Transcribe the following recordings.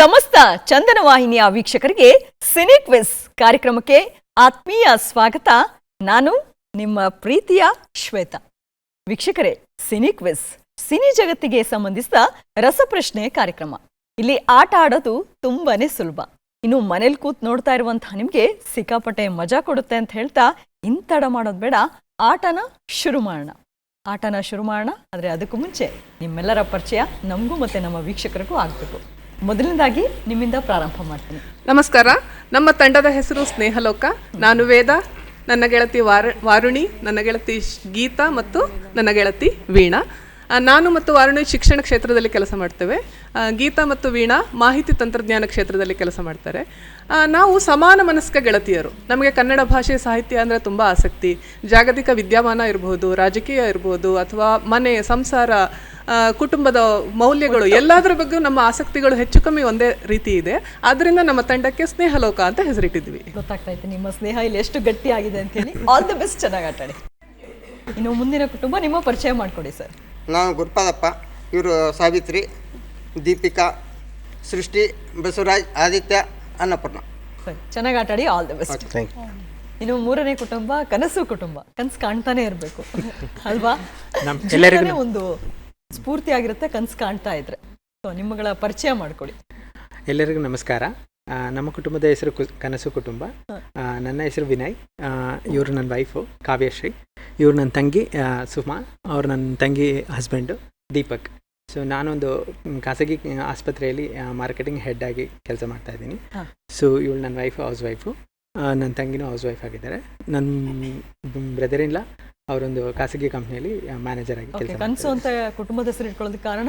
ಸಮಸ್ತ ಚಂದನ ವಾಹಿನಿಯ ವೀಕ್ಷಕರಿಗೆ ಸಿನಿ ಕ್ವಿಜ್ ಕಾರ್ಯಕ್ರಮಕ್ಕೆ ಆತ್ಮೀಯ ಸ್ವಾಗತ. ನಾನು ನಿಮ್ಮ ಪ್ರೀತಿಯ ಶ್ವೇತಾ. ವೀಕ್ಷಕರೇ, ಸಿನಿ ಕ್ವಿಜ್ ಸಿನಿ ಜಗತ್ತಿಗೆ ಸಂಬಂಧಿಸಿದ ರಸಪ್ರಶ್ನೆ ಕಾರ್ಯಕ್ರಮ. ಇಲ್ಲಿ ಆಟ ಆಡೋದು ತುಂಬಾನೇ ಸುಲಭ. ಇನ್ನು ಮನೇಲಿ ಕೂತ್ ನೋಡ್ತಾ ಇರುವಂತಹ ನಿಮ್ಗೆ ಸಿಕ್ಕಾಪಟ್ಟೆ ಮಜಾ ಕೊಡುತ್ತೆ ಅಂತ ಹೇಳ್ತಾ ಇಂತಡ ಮಾಡೋದು ಬೇಡ, ಆಟನ ಶುರು ಮಾಡೋಣ. ಆದ್ರೆ ಅದಕ್ಕೂ ಮುಂಚೆ ನಿಮ್ಮೆಲ್ಲರ ಪರಿಚಯ ನಮಗೂ ಮತ್ತೆ ನಮ್ಮ ವೀಕ್ಷಕರಿಗೂ ಆಗಬೇಕು. ಮೊದಲನೇದಾಗಿ ನಿಮ್ಮಿಂದ ಪ್ರಾರಂಭ ಮಾಡ್ತೀನಿ. ನಮಸ್ಕಾರ. ನಮ್ಮ ತಂಡದ ಹೆಸರು ಸ್ನೇಹಲೋಕ. ನಾನು ವೇದ, ನನ್ನ ಗೆಳತಿ ವಾರುಣಿ, ನನ್ನ ಗೆಳತಿ ಗೀತಾ ಮತ್ತು ನನ್ನ ಗೆಳತಿ ವೀಣಾ. ನಾನು ಮತ್ತು ವಾರುಣಿ ಶಿಕ್ಷಣ ಕ್ಷೇತ್ರದಲ್ಲಿ ಕೆಲಸ ಮಾಡ್ತೇವೆ. ಗೀತಾ ಮತ್ತು ವೀಣಾ ಮಾಹಿತಿ ತಂತ್ರಜ್ಞಾನ ಕ್ಷೇತ್ರದಲ್ಲಿ ಕೆಲಸ ಮಾಡ್ತಾರೆ. ನಾವು ಸಮಾನ ಮನಸ್ಕ ಗೆಳತಿಯರು. ನಮಗೆ ಕನ್ನಡ ಭಾಷೆ ಸಾಹಿತ್ಯ ಅಂದರೆ ತುಂಬ ಆಸಕ್ತಿ. ಜಾಗತಿಕ ವಿದ್ಯಮಾನ ಇರ್ಬೋದು, ರಾಜಕೀಯ ಇರ್ಬೋದು, ಅಥವಾ ಮನೆ ಸಂಸಾರ, ಕುಟುಂಬದ ಮೌಲ್ಯಗಳು, ಎಲ್ಲದರ ಬಗ್ಗೆ ನಮ್ಮ ಆಸಕ್ತಿಗಳು ಹೆಚ್ಚು ಕಮ್ಮಿ ಒಂದೇ ರೀತಿ ಇದೆ. ಆದ್ದರಿಂದ ನಮ್ಮ ತಂಡಕ್ಕೆ ಸ್ನೇಹಲೋಕ ಅಂತ ಹೆಸರಿಟ್ಟಿದ್ವಿ. ಗೊತ್ತಾಗ್ತಾ ಇತ್ತು ನಿಮ್ಮ ಸ್ನೇಹ ಇಲ್ಲಿ ಎಷ್ಟು ಗಟ್ಟಿ ಆಗಿದೆ ಅಂತ ಹೇಳಿ. ಆಲ್ ದಿ ಬೆಸ್ಟ್, ಚೆನ್ನಾಗಿ ಆಟಾಡಿ. ಇನ್ನು ಮುಂದಿನ ಕುಟುಂಬ ನಿಮ್ಮ ಪರಿಚಯ ಮಾಡಿಕೊಡಿ ಸರ್. ನಾನು ಗುರುಪಾದಪ್ಪ, ಇವರು ಸಾವಿತ್ರಿ, ದೀಪಿಕಾ, ಸೃಷ್ಟಿ, ಬಸವರಾಜ್, ಆದಿತ್ಯ, ಅನ್ನಪೂರ್ಣ. ಸರಿ, ಚೆನ್ನಾಗಿ ಆಟಾಡಿ. All the best. ಇನ್ನು ಮೂರನೇ ಕುಟುಂಬ ಕನಸು ಕುಟುಂಬ. ಕನಸು ಕಾಣ್ತಾನೆ ಇರಬೇಕು ಅಲ್ವಾ? ಎಲ್ಲರಿಗೂ ಒಂದು ಸ್ಫೂರ್ತಿ ಆಗಿರುತ್ತೆ ಕನಸು ಕಾಣ್ತಾ ಇದ್ರೆ. ಸೊ ನಿಮ್ಮಗಳ ಪರಿಚಯ ಮಾಡ್ಕೊಡಿ. ಎಲ್ಲರಿಗೂ ನಮಸ್ಕಾರ. ನಮ್ಮ ಕುಟುಂಬದ ಹೆಸರು ಕನಸು ಕುಟುಂಬ. ನನ್ನ ಹೆಸರು ವಿನಯ್, ಇವರು ನನ್ನ ವೈಫು ಕಾವ್ಯಶ್ರೀ, ಇವ್ರು ನನ್ನ ತಂಗಿ ಸುಮಾ, ಅವ್ರು ನನ್ನ ತಂಗಿ ಹಸ್ಬೆಂಡು ದೀಪಕ್. ಸೊ ನಾನೊಂದು ಖಾಸಗಿ ಆಸ್ಪತ್ರೆಯಲ್ಲಿ ಮಾರ್ಕೆಟಿಂಗ್ ಹೆಡ್ ಆಗಿ ಕೆಲಸ ಮಾಡ್ತಾ ಇದ್ದೀನಿ. ಸೊ ಇವಳು ನನ್ನ ವೈಫು, ಹೌಸ್ ವೈಫು. ನನ್ನ ತಂಗಿನೂ ಹೌಸ್ ವೈಫ್ ಆಗಿದ್ದಾರೆ. ನನ್ನ ಬ್ರದರ್ ಇಲ್ಲ, ಅವರೊಂದು ಖಾಸಗಿ ಕಂಪ್ನಿಯಲ್ಲಿ ಮ್ಯಾನೇಜರ್ ಆಗಿ ಕೆಲಸ. ಕನಸು ಅಂತ ಕುಟುಂಬದ ಹೆಸರು ಇಟ್ಕೊಳ್ಳೋದಕ್ಕೆ ಕಾರಣ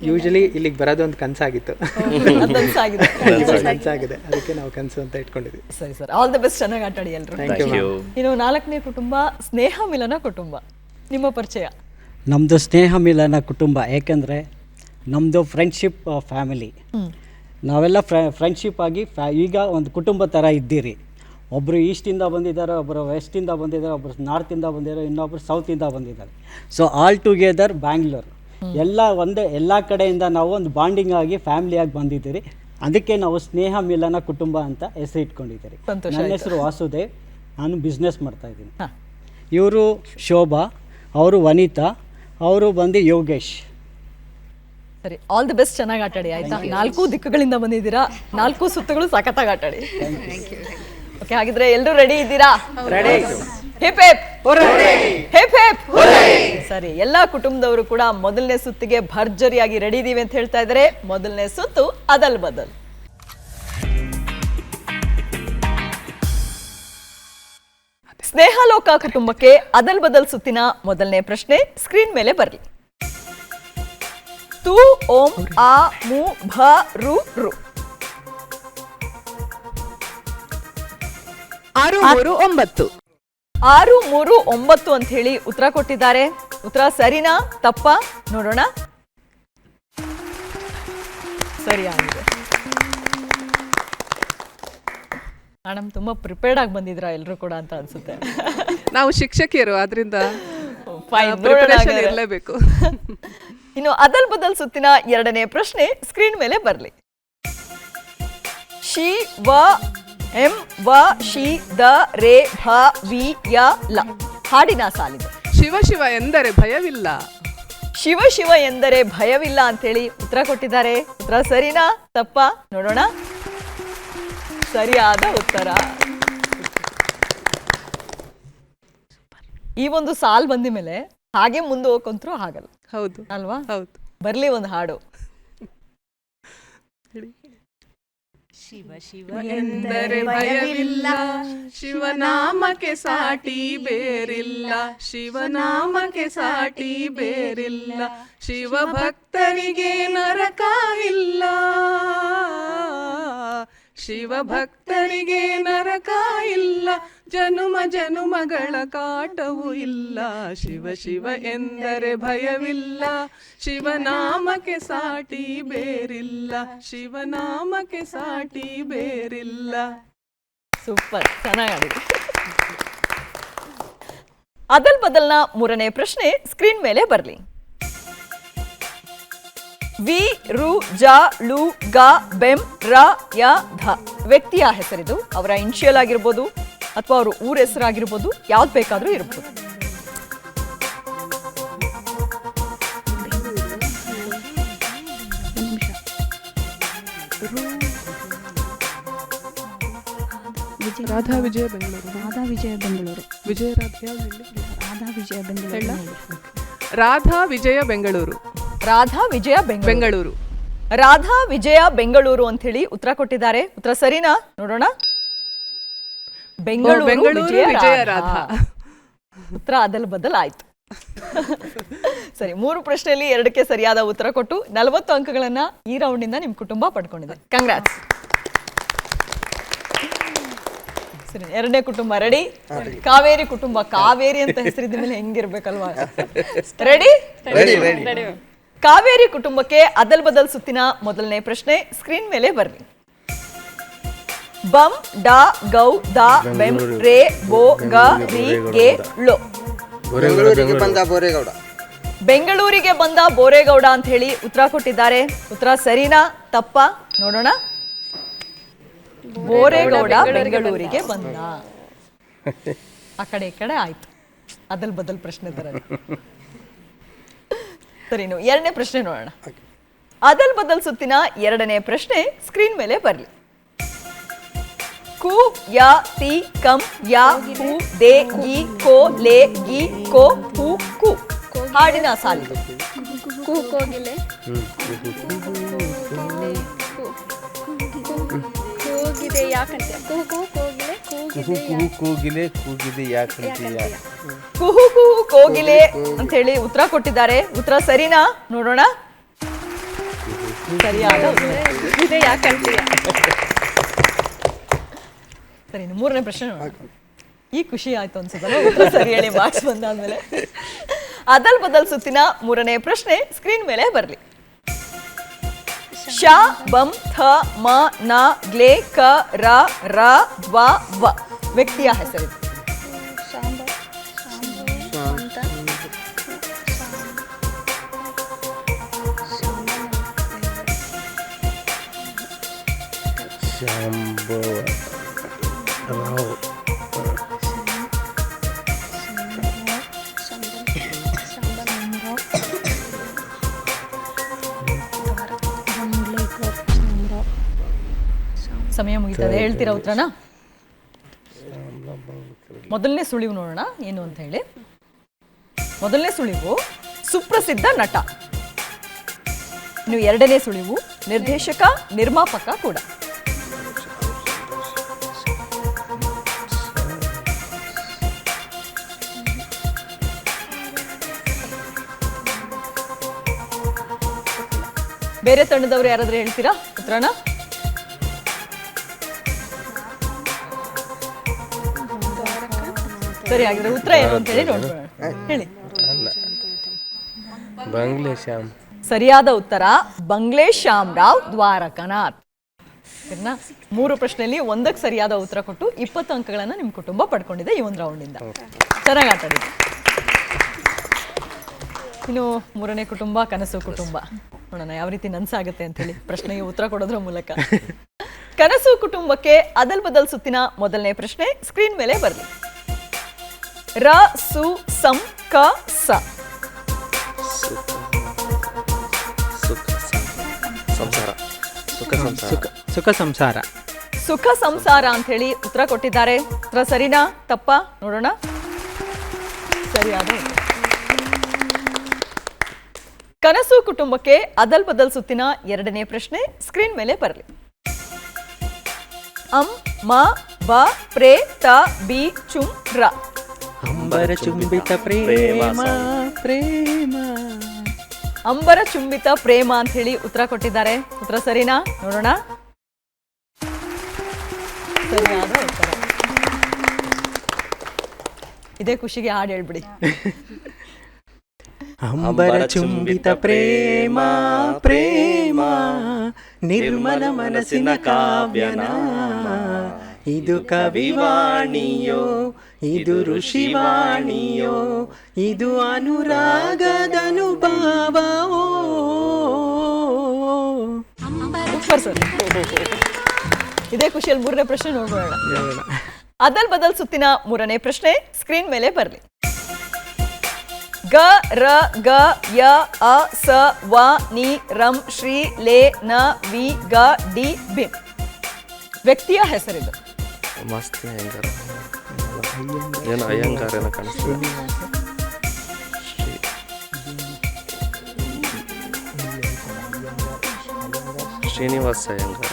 ಯೂಶಲಿ ಇಲ್ಲಿಗೆ ಬರೋದು ಒಂದು ಕನಸಾಗಿತ್ತು, ಕನಸಾಗಿದೆ, ಅದಕ್ಕೆ ನಾವು ಕನಸು ಅಂತ ಇಟ್ಕೊಂಡಿದ್ವಿ. ಸರಿ ಸರ್, ಆಲ್ ದ ಬೆಸ್ಟ್. ಚೆನ್ನಾಗಿ ಆಟಾಡಿ ಎಲ್ಲರೂ. ಇನ್ನು ನಾಲ್ಕನೇ ಕುಟುಂಬ ಸ್ನೇಹ ಮಿಲನ ಕುಟುಂಬ. ನಿಮ್ಮ ಪರಿಚಯ. ನಮ್ಮದು ಸ್ನೇಹ ಮಿಲನ ಕುಟುಂಬ. ಏಕೆಂದರೆ ನಮ್ಮದು ಫ್ರೆಂಡ್ಶಿಪ್ ಫ್ಯಾಮಿಲಿ. ನಾವೆಲ್ಲ ಫ್ರೆಂಡ್ಶಿಪ್ ಆಗಿ ಈಗ ಒಂದು ಕುಟುಂಬ ಥರ ಇದ್ದೀರಿ. ಒಬ್ಬರು ಈಸ್ಟಿಂದ ಬಂದಿದ್ದಾರೆ, ಒಬ್ಬರು ವೆಸ್ಟಿಂದ ಬಂದಿದ್ದಾರೆ, ಒಬ್ಬರು ನಾರ್ತಿಂದ ಬಂದಿದ್ದಾರೆ, ಇನ್ನೊಬ್ಬರು ಸೌತಿಂದ ಬಂದಿದ್ದಾರೆ. ಸೊ ಆಲ್ ಟುಗೆದರ್ ಬ್ಯಾಂಗ್ಳೂರ್ ಎಲ್ಲ ಒಂದೇ, ಎಲ್ಲ ಕಡೆಯಿಂದ ನಾವು ಒಂದು ಬಾಂಡಿಂಗ್ ಆಗಿ ಫ್ಯಾಮಿಲಿಯಾಗಿ ಬಂದಿದ್ದೀರಿ. ಅದಕ್ಕೆ ನಾವು ಸ್ನೇಹ ಮಿಲನ ಕುಟುಂಬ ಅಂತ ಹೆಸರು ಇಟ್ಕೊಂಡಿದ್ದೀರಿ. ನನ್ನ ಹೆಸರು ವಾಸುದೇವ್, ನಾನು ಬಿಸ್ನೆಸ್ ಮಾಡ್ತಾಯಿದ್ದೀನಿ. ಇವರು ಶೋಭಾ, ಅವರು ವನಿತಾ, ಅವರು ಬಂದು ಯೋಗೇಶ್. ಸರಿ, ಆಲ್ ದಿ ಬೆಸ್ಟ್. ಚೆನ್ನಾಗಿ ಆಟಾಡಿ ಆಯ್ತಾ? ನಾಲ್ಕು ದಿಕ್ಕುಗಳಿಂದ ಬಂದಿದ್ದೀರಾ, ನಾಲ್ಕು ಸುತ್ತುಗಳು ಸಖತ್ತಾಗಿ ಆಟಾಡಿ. ಓಕೆ, ಹಾಗಿದ್ರೆ ಎಲ್ಲರೂ ರೆಡಿ ಇದ್ದೀರಾ? Hip hip hip hip. ಸರಿ, ಎಲ್ಲಾ ಕುಟುಂಬದವರು ಕೂಡ ಮೊದಲನೇ ಸುತ್ತಿಗೆ ಭರ್ಜರಿಯಾಗಿ ರೆಡಿ ಇದೀವಿ ಅಂತ ಹೇಳ್ತಾ ಇದ್ದಾರೆ. ಮೊದಲನೇ ಸುತ್ತು ಅದಲ್ ಬದಲ್. ಸ್ನೇಹಲೋಕ ಕುಟುಂಬಕ್ಕೆ ಅದಲ್ ಬದಲ್ ಸುತ್ತಿನ ಮೊದಲನೇ ಪ್ರಶ್ನೆ ಸ್ಕ್ರೀನ್ ಮೇಲೆ ಬರಲಿ. ತು ಓಂ ಆ ಮು ಭ ರು ರು. 639. 639 ಅಂತ ಹೇಳಿ ಉತ್ತರ ಕೊಟ್ಟಿದ್ದಾರೆ. ಉತ್ತರ ಸರಿನಾ ತಪ್ಪಾ ನೋಡೋಣ. ಸರಿಯಾಗಿದೆ. ಮೇಡಮ್ ತುಂಬಾ ಪ್ರಿಪೇರ್ಡ್ ಆಗಿ ಬಂದಿದ್ರಾ ಎಲ್ಲರೂ ಕೂಡ ಅಂತ ಅನ್ಸುತ್ತೆ. ನಾವು ಶಿಕ್ಷಕಿಯರು, ಆದ್ರಿಂದ ಇರಲೇಬೇಕು. ಇನ್ನು ಅದಲ್ ಬದಲ್ ಸುತ್ತಿನ ಎರಡನೇ ಪ್ರಶ್ನೆ ಸ್ಕ್ರೀನ್ ಮೇಲೆ ಬರಲಿ. ಶಿ ವ ಎಂ ವ ಶಿ ದ ರೇ ಭ ವಿ ಯ ಲ. ಹಾಡಿನ ಸಾಲಿದೆ. ಶಿವ ಶಿವ ಎಂದರೆ ಭಯವಿಲ್ಲ. ಶಿವ ಶಿವ ಎಂದರೆ ಭಯವಿಲ್ಲ ಅಂತೇಳಿ ಉತ್ತರ ಕೊಟ್ಟಿದ್ದಾರೆ. ಉತ್ತರ ಸರಿನಾ ತಪ್ಪಾ ನೋಡೋಣ. ಸರಿಯಾದ ಉತ್ತರ. ಈ ಒಂದು ಸಾಲ್ ಬಂದ ಮೇಲೆ ಹಾಗೆ ಮುಂದೆ ಹೋಗಂತರೂ ಆಗಲ್ಲ. ಹೌದು ಅಲ್ವಾ? ಹೌದು. ಬರ್ಲಿ ಒಂದು ಹಾಡು. ಶಿವ ಶಿವ ಎಂದರೆ ಭಯವಿಲ್ಲ, ಶಿವನಾಮಕ್ಕೆ ಸಾಟಿ ಬೇರಿಲ್ಲ, ಶಿವನಾಮಕ್ಕೆ ಸಾಟಿ ಬೇರಿಲ್ಲ, ಶಿವ ಭಕ್ತರಿಗೆ ನರಕ ಇಲ್ಲ, ಶಿವ ಭಕ್ತರಿಗೆ ನರಕ ಇಲ್ಲ, ಜನುಮ ಜನುಮಗಳ ಕಾಟವೂ ಇಲ್ಲ. ಶಿವ ಶಿವ ಎಂದರೆ ಭಯವಿಲ್ಲ, ಶಿವನಾಮಕ್ಕೆ ಸಾಟಿ ಬೇರಿಲ್ಲ, ಶಿವನಾಮಕ್ಕೆ ಸಾಟಿ ಬೇರಿಲ್ಲ. ಸೂಪರ್, ಚೆನ್ನಾಗಿದೆ. ಅದಲ್ ಬದಲ್ನ ಮೂರನೇ ಪ್ರಶ್ನೆ ಸ್ಕ್ರೀನ್ ಮೇಲೆ ಬರಲಿ. ವಿ ರು ಜ ಳು ಗ ಬೆಂ ರ ಯ ಧ ವ್ಯಕ್ತಿಯ ಹೆಸರಿದು. ಅವರ ಇನಿಷಿಯಲ್ ಆಗಿರ್ಬೋದು ಅಥವಾ ಅವ್ರ ಊರ ಹೆಸರಾಗಿರ್ಬೋದು, ಯಾವ್ದು ಬೇಕಾದ್ರೂ ಇರ್ಬೋದು. ರಾಧಾ ವಿಜಯ ಬೆಂಗಳೂರು. ರಾಧಾ ವಿಜಯ ಬೆಂಗಳೂರು. ವಿಜಯ ರಾಧಾ ರಾಧಾ ವಿಜಯ ಬೆಂಗಳೂರು. ರಾಧಾ ವಿಜಯ ಬೆಂಗಳೂರು. ರಾಧಾ ವಿಜಯ ಬೆಂಗಳೂರು. ರಾಧಾ ವಿಜಯ ಬೆಂಗಳೂರು ಅಂತ ಹೇಳಿ ಉತ್ತರ ಕೊಟ್ಟಿದ್ದಾರೆ. ಉತ್ತರ ಸರಿನಾ? ನೋಡೋಣ. ಬೆಂಗಳೂರು ವಿಜಯ ರಾಧಾ. ಉತ್ತರ ಅದಲ್ ಬದಲ್ ಆಯ್ತು. ಸರಿ, 3 ಪ್ರಶ್ನೆಯಲ್ಲಿ 2ಕ್ಕೆ ಸರಿಯಾದ ಉತ್ತರ ಕೊಟ್ಟು 40 ಅಂಕಗಳನ್ನ ಈ ರೌಂಡ್ ಇಂದ ನಿಮ್ ಕುಟುಂಬ ಪಡ್ಕೊಂಡಿದೆ. ಕಂಗ್ರಾಟ್ಸ್. ಸರಿ, 2ನೇ ಕುಟುಂಬ ರೆಡಿ? ಕಾವೇರಿ ಕುಟುಂಬ. ಕಾವೇರಿ ಅಂತ ಹೆಸರಿದ ಮೇಲೆ ಹೆಂಗಿರ್ಬೇಕಲ್ವಾ? ರೆಡಿ? ಕಾವೇರಿ ಕುಟುಂಬಕ್ಕೆ ಅದಲ್ ಬದಲ್ ಸುತ್ತಿನ ಮೊದಲನೇ ಪ್ರಶ್ನೆ ಸ್ಕ್ರೀನ್ ಮೇಲೆ ಬರ್ಲಿ. ಬಂ ಡಾ ಗೌ ದಾ ಬೆಂ ರೇ ಬೋ ಗ ರಿ ಗೆ ಳೋ. ಬೆಂಗಳೂರಿಗೆ ಬಂದ ಬೋರೇಗೌಡ. ಬೆಂಗಳೂರಿಗೆ ಬಂದ ಬೋರೇಗೌಡ ಅಂತ ಹೇಳಿ ಉತ್ತರ ಕೊಟ್ಟಿದ್ದಾರೆ. ಉತ್ತರ ಸರಿನಾ ತಪ್ಪಾ? ನೋಡೋಣ. ಬೋರೇಗೌಡ ಬೆಂಗಳೂರಿಗೆ ಬಂದ. ಆ ಕಡೆ ಈ ಕಡೆ ಆಯ್ತು, ಅದಲ್ ಬದಲ್ ಪ್ರಶ್ನೆ ತರ. ಸರಿ, ಇನ್ನು 2ನೇ ಪ್ರಶ್ನೆ ನೋಡೋಣ. ಅದಲ್ ಬದಲ್ ಸುತ್ತಿನ 2ನೇ ಪ್ರಶ್ನೆ ಸ್ಕ್ರೀನ್ ಮೇಲೆ ಬರ್ಲಿ. ಕು ಯ ತಿ ಕಂ ಯ ಹು ದೆ ಗಿ ಕೋ ಲೇ ಗಿ ಕೋ ಹು ಕು. ಹಾಡಿನ ಸಾಲಿದು. ಕೋಗಿಲೆ. ಕೂಗಿದೆ ಯಾಕಂತೆ. ಕೂಗಿಲೆ ಕೂಗಿದೆ ಯಾಕಂತೀಯ. ಕುಹು ಕುಹು ಕೋಗಿಲೆ ಅಂತ ಹೇಳಿ ಉತ್ತರ ಕೊಟ್ಟಿದ್ದಾರೆ. ಉತ್ತರ ಸರಿನಾ? ನೋಡೋಣ. ಸರಿಯಾದ ಇದೆ ಯಾಕಂತೀಯ. ಸರಿ, ಇನ್ನು 3ನೇ ಪ್ರಶ್ನೆ ನೋಡೋಣ. ಈ ಖುಷಿ ಆಯ್ತು ಅನ್ಸುತ್ತಲ್ಲ ಉತ್ತರ ಸರಿ ಹೇಳಿ ಮಾರ್ಕ್ಸ್ ಬಂದಾದ್ಮೇಲೆ. ಅದಲ್ ಬದಲ್ ಸುತ್ತಿನ 3ನೇ ಪ್ರಶ್ನೆ ಸ್ಕ್ರೀನ್ ಮೇಲೆ ಬರ್ಲಿ. ಶ ಬಂ ಥ ಮ ನ ಗ್ಲೇ ಕ ರ ರ ದ್ವ ವ ವ್ಯಕ್ತಿಯ ಹೆಸರಿದು. ಸಮಯ ಮುಗಿತದೆ, ಹೇಳ್ತೀರಾ ಉತ್ತರನ? ಮೊದಲನೇ ಸುಳಿವು ನೋಡೋಣ ಏನು ಅಂತ ಹೇಳಿ. ಮೊದಲನೇ ಸುಳಿವು ಸುಪ್ರಸಿದ್ಧ ನಟ. ಇನ್ನು 2ನೇ ಸುಳಿವು ನಿರ್ದೇಶಕ, ನಿರ್ಮಾಪಕ ಕೂಡ. ಬೇರೆ ತಂಡದವರು ಯಾರಾದ್ರೂ ಹೇಳ್ತೀರಾ ಉತ್ತರನ? ಸರಿ, ಆಗಿದ್ರೆ ಉತ್ತರ ಏನು ಅಂತ ಹೇಳಿ ನೋಡ್ಬೋಣ. ಹೇಳಿ. ಬಂಗ್ಲೆ ಶ್ಯಾಮ್. ಸರಿಯಾದ ಉತ್ತರ ಬಂಗ್ಲೆ ಶ್ಯಾಮರಾವ್ ದ್ವಾರಕನಾಥ್. ಸರಿನಾ? 3 ಪ್ರಶ್ನೆಯಲ್ಲಿ 1ಕ್ಕೆ ಸರಿಯಾದ ಉತ್ತರ ಕೊಟ್ಟು 20 ಅಂಕಗಳನ್ನ ನಿಮ್ ಕುಟುಂಬ ಪಡ್ಕೊಂಡಿದೆ ಈ ಒಂದು ರೌಂಡ್ ಇಂದ. ಚೆನ್ನಾಗಿ ಆಟಾಡಿದೆ. ಇನ್ನು 3ನೇ ಕುಟುಂಬ ಕನಸು ಕುಟುಂಬ. ನೋಡೋಣ ಯಾವ ರೀತಿ ನನ್ಸಾಗುತ್ತೆ ಅಂತ ಹೇಳಿ ಪ್ರಶ್ನೆಗೆ ಉತ್ತರ ಕೊಡೋದ್ರ ಮೂಲಕ. ಕನಸು ಕುಟುಂಬಕ್ಕೆ ಅದಲ್ ಬದಲ್ ಸುತ್ತಿನ ಮೊದಲನೇ ಪ್ರಶ್ನೆ ಸ್ಕ್ರೀನ್ ಮೇಲೆ ಬರಲಿ. ರ ಸು ಸಂ ಕ ಸ. ಸುಖ ಸಂಸಾರ. ಸುಖ ಸಂಸಾರ ಅಂತ ಹೇಳಿ ಉತ್ತರ ಕೊಟ್ಟಿದ್ದಾರೆ. ಉತ್ತರ ಸರಿನಾ ತಪ್ಪಾ? ನೋಡೋಣ. ಸರಿಯಾದ ಉತ್ತರ. ಕನಸು ಕುಟುಂಬಕ್ಕೆ ಅದಲ್ ಬದಲ್ ಸುತ್ತಿನ 2ನೇ ಪ್ರಶ್ನೆ ಸ್ಕ್ರೀನ್ ಮೇಲೆ ಬರಲಿ. ಅಂ ಮ ಬ ಪ್ರೇ ತ ಬಿ ಚುಂ ರ. ಅಂಬರ ಚುಂಬಿತ ಪ್ರೇಮ ಪ್ರೇಮ. ಅಂಬರ ಚುಂಬಿತ ಪ್ರೇಮ ಅಂತ ಹೇಳಿ ಉತ್ತರ ಕೊಟ್ಟಿದ್ದಾರೆ. ಉತ್ತರ ಸರಿನಾ? ನೋಡೋಣ. ಸರಿಯಾದ ಉತ್ತರ. ಇದೇ ಖುಷಿಗೆ ಹಾಡು ಹೇಳ್ಬಿಡಿ. ಅಂಬರ ಚುಂಬಿತ ಪ್ರೇಮ ಪ್ರೇಮ ನಿರ್ಮಲ ಮನಸ್ಸಿನ ಕಾವ್ಯನ. ಇದು ಕವಿವಾಣಿಯೋ ಇದು ಋಷಿವಾಣಿಯೋ ಇದು ಅನುರಾಗದ ಅನುಭಾವವೋ. Super sir. ಇದೇ ಖುಷಿಯಲ್ಲಿ ಮೂರನೇ ಪ್ರಶ್ನೆ ನೋಡ್ಬೋಣ. ಅದಲ್ ಬದಲ್ ಸುತ್ತಿನ ಮೂರನೇ ಪ್ರಶ್ನೆ ಸ್ಕ್ರೀನ್ ಮೇಲೆ ಬರಲಿ. ಗ ರ ಗ ಯ ಅ ಸ ವ ನಿ ರಂ ಶ್ರೀ ಲೇ ನ ವಿ ಗ ಡಿ ಬಿನ್. ವ್ಯಕ್ತಿಯ ಹೆಸರಿದು. ಮಸ್ತ್ ಅಯ್ಯಂಗಾರ ಏನು ಅಯ್ಯಂಗಾರ ಏನೋ ಕಾಣಿಸ್ತದೆ. ಶ್ರೀನಿವಾಸ ಅಯ್ಯಂಗಾರ.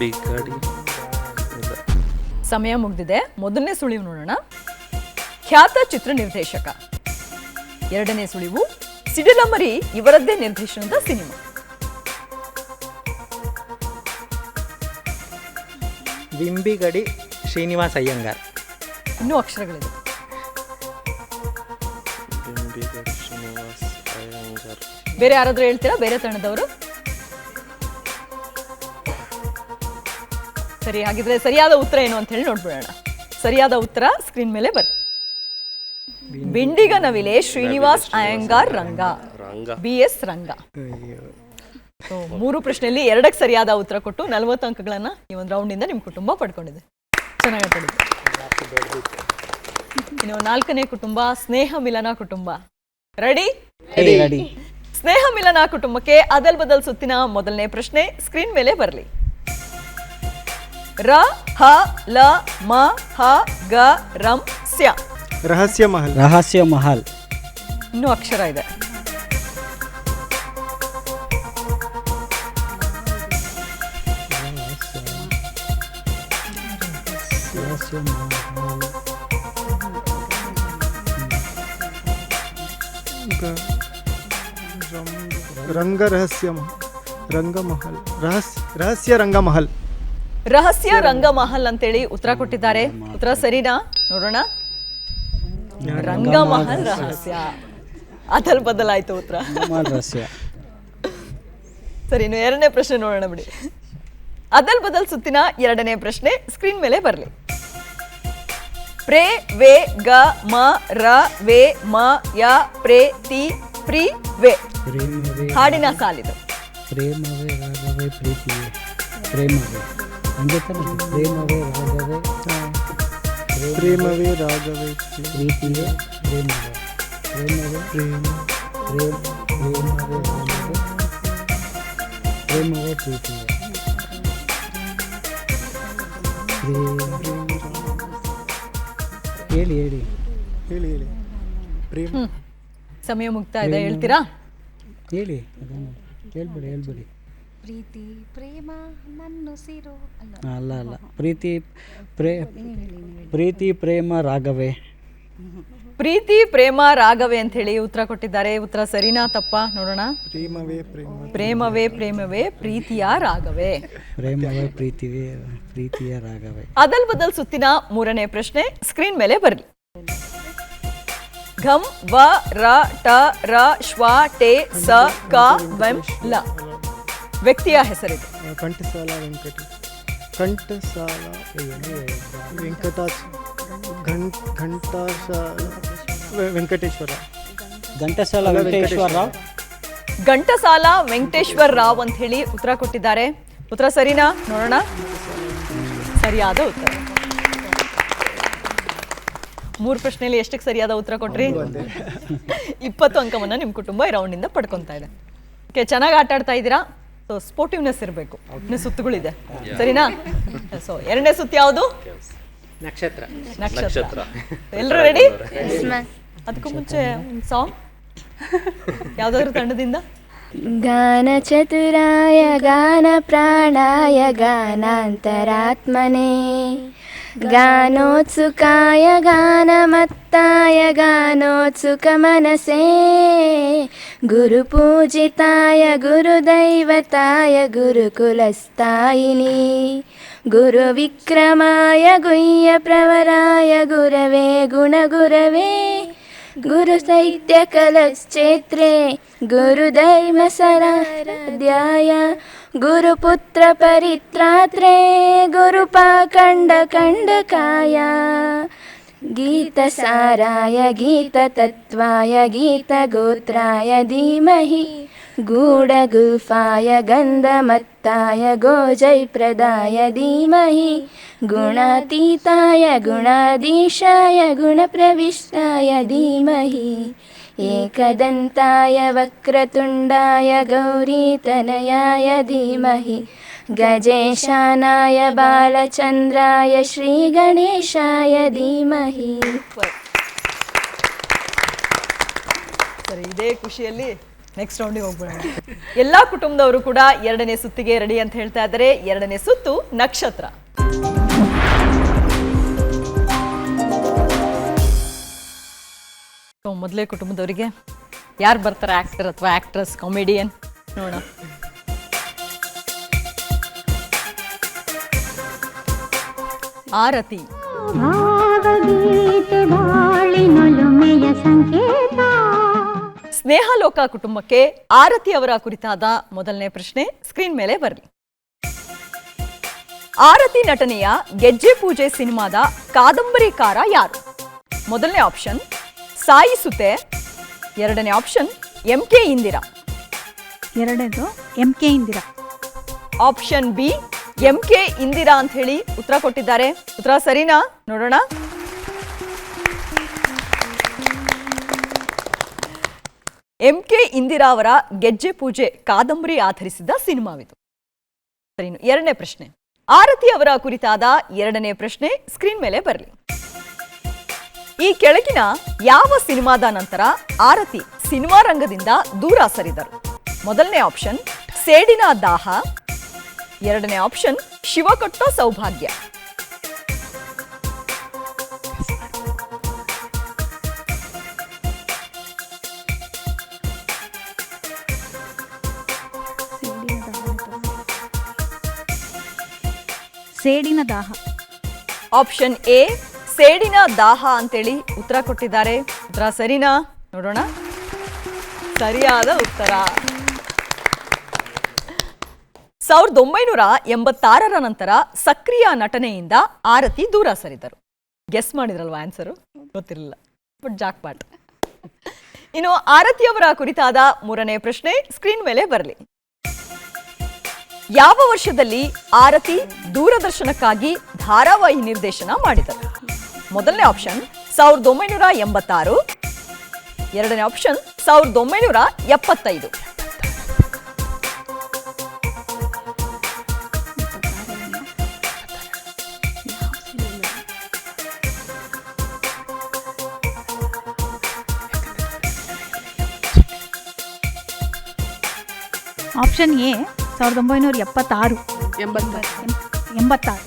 ಬಿಗ್ ಗಾಡಿ. ಸಮಯ ಮುಗ್ದಿದೆ. ಮೊದಲನೇ ಸುಳಿವು ನೋಡೋಣ. ಖ್ಯಾತ ಚಿತ್ರ ನಿರ್ದೇಶಕ. ಎರಡನೇ ಸುಳಿವು ಸಿಡಿಲಮರಿ ಇವರದ್ದೇ ನಿರ್ದೇಶನದ ಸಿನಿಮಾ. ವಿಂಬಿಗಡಿ ಶ್ರೀನಿವಾಸ್ ಅಯ್ಯಂಗಾರ್. ಇನ್ನೂ ಅಕ್ಷರಗಳಿದೆ. ಬಿಂಬಿಗಡಿ ಶ್ರೀನಿವಾಸ ಅಯ್ಯಂಗಾರ್. ಬೇರೆ ಯಾರಾದ್ರೂ ಹೇಳ್ತೀರಾ? ಬೇರೆ ತಂಡದವರು? ಸರಿ, ಹಾಗಿದ್ರೆ ಸರಿಯಾದ ಉತ್ತರ ಏನು ಅಂತ ಹೇಳಿ ನೋಡ್ಬಿಡೋಣ. ಸರಿಯಾದ ಉತ್ತರ ಸ್ಕ್ರೀನ್ ಮೇಲೆ ಬರ್. ಬಿಂಡಿಗ ನವಿಲೆ ಶ್ರೀನಿವಾಸ್ ಅಯ್ಯಂಗಾರ್ ರಂಗ. BS ರಂಗ. ಮೂರು ಪ್ರಶ್ನೆಯಲ್ಲಿ 2ಕ್ಕೆ ಸರಿಯಾದ ಉತ್ತರ ಕೊಟ್ಟು 40 ಅಂಕಗಳನ್ನ ಈ ಒಂದು ರೌಂಡಿಂದ ನಿಮ್ಮ ಕುಟುಂಬ ಪಡ್ಕೊಂಡಿದೆ. ಚೆನ್ನಾಗಿ ಪಡೆದಿದೆ. ಇನ್ನು 4ನೇ ಕುಟುಂಬ ಸ್ನೇಹ ಮಿಲನ ಕುಟುಂಬ. ರೆಡಿ? ರೆಡಿ. ಸ್ನೇಹ ಮಿಲನ ಕುಟುಂಬಕ್ಕೆ ಅದಲ್ ಬದಲ್ ಸುತ್ತಿನ ಮೊದಲನೇ ಪ್ರಶ್ನೆ ಸ್ಕ್ರೀನ್ ಮೇಲೆ ಬರಲಿ. ರ ಹ ಲ ಮ ಹ ಗ ರಂ ಸ್ಯ. ರಹಸ್ಯ ಮಹಲ್. ರಹಸ್ಯ ಮಹಲ್. ಇನ್ನೂ ಅಕ್ಷರ ಇದೆ. ರಂಗ ರಹಸ್ಯ ರಂಗಮಹಲ್. ರಹಸ್ಯ ರಂಗಮಹಲ್. ರಹಸ್ಯ ರಂಗಮಹಲ್ ಅಂತೇಳಿ ಉತ್ತರ ಕೊಟ್ಟಿದ್ದಾರೆ. ಉತ್ತರ ಸರಿನಾ? ನೋಡೋಣ. ರಂಗಮಹಲ್ ರಹಸ್ಯ. ಅದಲ್ ಬದಲಾಯ್ತು ಉತ್ತರ. ರಹಸ್ಯ. ಸರಿ, ಇನ್ನು 2ನೇ ಪ್ರಶ್ನೆ ನೋಡೋಣ ಬಿಡಿ. ಅದಲ್ ಬದಲ್ ಸುತ್ತಿನ 2ನೇ ಪ್ರಶ್ನೆ ಸ್ಕ್ರೀನ್ ಮೇಲೆ ಬರಲಿ. ಪ್ರೇ ವೇ ಗ ಮ ರ ವೇ ಮ ಯ ಪ್ರೇ ತಿ ಪ್ರಿ ವೇ. ಹಾಡಿನ ಸಾಲಿದು. ಪ್ರೇಮವೇ ರಾಗವೇ ಪ್ರೀತಿಯೇ. ಪ್ರೇಮವೇ ಅಂದ್ರೆ ಪ್ರೇಮವೇ ರಾಗವೇ. ಪ್ರೇಮವೇ ರಾಗವೇ ಪ್ರೀತಿಯೇ. ಪ್ರೇಮವೇ ಪ್ರೇಮವೇ ಪ್ರೇಮ ಪ್ರೇಮ ಪ್ರೇಮವೇ ರಾಗವೇ ಪ್ರೇಮವೇ ಪ್ರೀತಿಯೇ. ಹೇಳಿ ಹೇಳಿ ಹೇಳಿ ಹೇಳಿ. ಪ್ರೇಮ. ಸಮಯ ಮುಗ್ತಾ ಇದೆ, ಹೇಳ್ತೀರಾ? ಹೇಳಿ. ಅದನ್ನು ಹೇಳ್ಬಿಡಿ. ಪ್ರೀತಿ ಪ್ರೇಮ ನನ್ನುಸಿರು ಅಲ್ಲ ಅಲ್ಲ. ಪ್ರೀತಿ ಪ್ರೇಮ ರಾಗವೇ. ಪ್ರೀತಿ ಪ್ರೇಮ ರಾಗವೇ ಅಂತ ಹೇಳಿ ಉತ್ತರ ಕೊಟ್ಟಿದ್ದಾರೆ. ಉತ್ತರ ಸರಿನಾ ತಪ್ಪಾ ನೋಡೋಣ. ಪ್ರೇಮವೇ ಪ್ರೇಮವೇ ಪ್ರೇಮವೇ ಪ್ರೀತಿಯ ರಾಗವೇ. ಪ್ರೇಮವೇ ಪ್ರೀತಿಯ ರಾಗವೇ. ಅದಲ್ ಬದಲ್ ಸುತ್ತಿನ 3ನೇ ಪ್ರಶ್ನೆ ಸ್ಕ್ರೀನ್ ಮೇಲೆ ಬರಲಿ. ಘಂ ವ ರ ಟ ರ ಶ್ವ ಟೆ ಸ ಕ ವೆಂ ಲ. ವ್ಯಕ್ತಿಯ ಹೆಸರಿದೆ. ಕಂಠಸಾಲ ವೆಂಕಟೇಶ್ವರ. ಘಂಟಸಾಲ ವೆಂಕಟೇಶ್ವರ ರಾವ್. ಘಂಟಸಾಲ ವೆಂಕಟೇಶ್ವರ ರಾವ್ ಅಂತ ಹೇಳಿ ಉತ್ತರ ಕೊಟ್ಟಿದ್ದಾರೆ. ಉತ್ತರ ಸರಿನಾ ನೋಡೋಣ. ಸರಿಯಾದ ಉತ್ತರ. 3 ಪ್ರಶ್ನೆಯಲ್ಲಿ ಎಷ್ಟಕ್ಕೆ ಸರಿಯಾದ ಉತ್ತರ ಕೊಟ್ರಿ? 20 ಅಂಕವನ್ನ ನಿಮ್ಮ ಕುಟುಂಬ ಈ ರೌಂಡ್ ಇಂದ ಪಡ್ಕೊಂತಾ ಇದೆ. ಓಕೆ, ಚೆನ್ನಾಗಿ ಆಟ ಆಡ್ತಾ ಇದ್ದೀರಾ. ಸೊ ಸ್ಪೋರ್ಟಿವ್ನೆಸ್ ಇರಬೇಕು. ಇನ್ನು ಸುತ್ತುಗಳಿದೆ, ಸರಿನಾ? ಸೊ 2ನೇ ಸುತ್ತು ಯಾವುದು? ನಕ್ಷತ್ರ. ಎಲ್ಲರೂ ರೆಡಿ? ಅದಕ್ಕೂ ಮುಂಚೆ ಸಾಂಗ್ ಯಾವ್ದಾದ್ರು ತಂಡದಿಂದ? ಗಾನ ಚತುರಾಯ ಗಾನ ಪ್ರಾಣಾಯ ಗಾನಾಂತರಾತ್ಮನೇ ಗಾನೋತ್ಸುಕಾಯ ಗಾನಮತ್ತಾಯ ಗಾನೋತ್ಸುಕ ಮನಸೇ ಗುರುಪೂಜಿತಾಯ ಗುರುದೈವತಾಯ ಗುರುಕುಲಸ್ಥಾಯಿನಿ ಗುರುವಿಕ್ರಮಾಯ ಗುಹ್ಯ ಪ್ರವರಾಯ ಗುರವೇ ಗುಣಗುರವೇ ಗುರುಸೈತ್ಯಕಲಶ್ಚೇತ್ರೇ ಗುರುಧರ್ಮಸರಾಧ್ಯಾಯ ಗುರುಪುತ್ರ ಪರಿತ್ರಾತ್ರೇ ಗುರುಪಾಖಂಡ ಖಂಡಕಾಯ गीतसाराय गीततत्त्वाय गीतगोत्राय धीमहि गूढगुल्फाय गन्धमत्ताय गोजयप्रदाय धीमहि गुणातीताय गुणाधीशाय गुणप्रविष्टाय धीमहि एकदन्ताय वक्रतुण्डाय गौरीतनयाय धीमहि गजेशानाय बालचन्द्राय श्रीगणेशाय धीमहि. ಸರಿ, ಇದೇ ಖುಷಿಯಲ್ಲಿ ನೆಕ್ಸ್ಟ್ ರೌಂಡಿಗೆ ಹೋಗ್ಬೋಣ. ಎಲ್ಲ ಕುಟುಂಬದವರು ಕೂಡ ಎರಡನೇ ಸುತ್ತಿಗೆ ರೆಡಿ ಅಂತ ಹೇಳ್ತಾ ಇದ್ದಾರೆ. ಎರಡನೇ ಸುತ್ತು ನಕ್ಷತ್ರ. ಮೊದಲೇ ಕುಟುಂಬದವರಿಗೆ ಯಾರು ಬರ್ತಾರೆ? ಆಕ್ಟರ್ ಅಥವಾ ಆಕ್ಟ್ರೆಸ್, ಕಾಮಿಡಿಯನ್? ನೋಡೋಣ. ಆರತಿ. ಸ್ನೇಹಲೋಕ ಕುಟುಂಬಕ್ಕೆ ಆರತಿ ಅವರ ಕುರಿತಾದ ಮೊದಲನೇ ಪ್ರಶ್ನೆ ಸ್ಕ್ರೀನ್ ಮೇಲೆ ಬರಲಿ. ಆರತಿ ನಟನೆಯ ಗೆಜ್ಜೆ ಪೂಜೆ ಸಿನಿಮಾದ ಕಾದಂಬರಿಕಾರ ಯಾರು? ಮೊದಲನೇ ಆಪ್ಷನ್ ಸಾಯಿ ಸುತೆ, ಎರಡನೇ ಆಪ್ಷನ್ MK ಇಂದಿರಾ. ಎರಡನೇದು MK Indira. Option B MK Indira ಅಂತ ಹೇಳಿ ಉತ್ತರ ಕೊಟ್ಟಿದ್ದಾರೆ. ಉತ್ತರ ಸರಿನಾ? ನೋಡೋಣ. MK ಇಂದಿರಾ ಅವರ ಗೆಜ್ಜೆ ಪೂಜೆ ಕಾದಂಬರಿ ಆಧರಿಸಿದ ಸಿನಿಮಾವಿದು. ಸರಿನು. ಎರಡನೇ ಪ್ರಶ್ನೆ ಆರತಿ ಅವರ ಕುರಿತಾದ ಎರಡನೇ ಪ್ರಶ್ನೆ ಸ್ಕ್ರೀನ್ ಮೇಲೆ ಬರಲಿ. ಈ ಕೆಳಗಿನ ಯಾವ ಸಿನಿಮಾದ ನಂತರ ಆರತಿ ಸಿನಿಮಾ ರಂಗದಿಂದ ದೂರ ಸರಿದರು? ಮೊದಲನೇ ಆಪ್ಷನ್ ಸೇಡಿನ ದಾಹ, ಎರಡನೇ ಆಪ್ಷನ್ ಶಿವ ಕೊಟ್ಟ ಸೌಭಾಗ್ಯ. ಸೇಡಿನ ದಾಹ. ಆಪ್ಷನ್ ಎ ಸೇಡಿನ ದಾಹ ಅಂತೇಳಿ ಉತ್ತರ ಕೊಟ್ಟಿದ್ದಾರೆ. ಉತ್ತರ ಸರಿನಾ? ನೋಡೋಣ. ಸರಿಯಾದ ಉತ್ತರ. 1986ರ ನಂತರ ಸಕ್ರಿಯ ನಟನೆಯಿಂದ ಆರತಿ ದೂರ ಸರಿದರು. ಗೆಸ್ ಮಾಡಿದ್ರಲ್ವಾ ಆನ್ಸರು? ಗೊತ್ತಿರಲಿಲ್ಲ, ಬಟ್ ಜಾಕ್ಪಾಟ್. ಇನ್ನು ಆರತಿ ಅವರ ಕುರಿತಾದ ಮೂರನೇ ಪ್ರಶ್ನೆ ಸ್ಕ್ರೀನ್ ಮೇಲೆ ಬರಲಿ. ಯಾವ ವರ್ಷದಲ್ಲಿ ಆರತಿ ದೂರದರ್ಶನಕ್ಕಾಗಿ ಧಾರಾವಾಹಿ ನಿರ್ದೇಶನ ಮಾಡಿದರು? ಮೊದಲನೇ ಆಪ್ಷನ್ 1986, ಎರಡನೇ option 1975. Option A 1976. 86.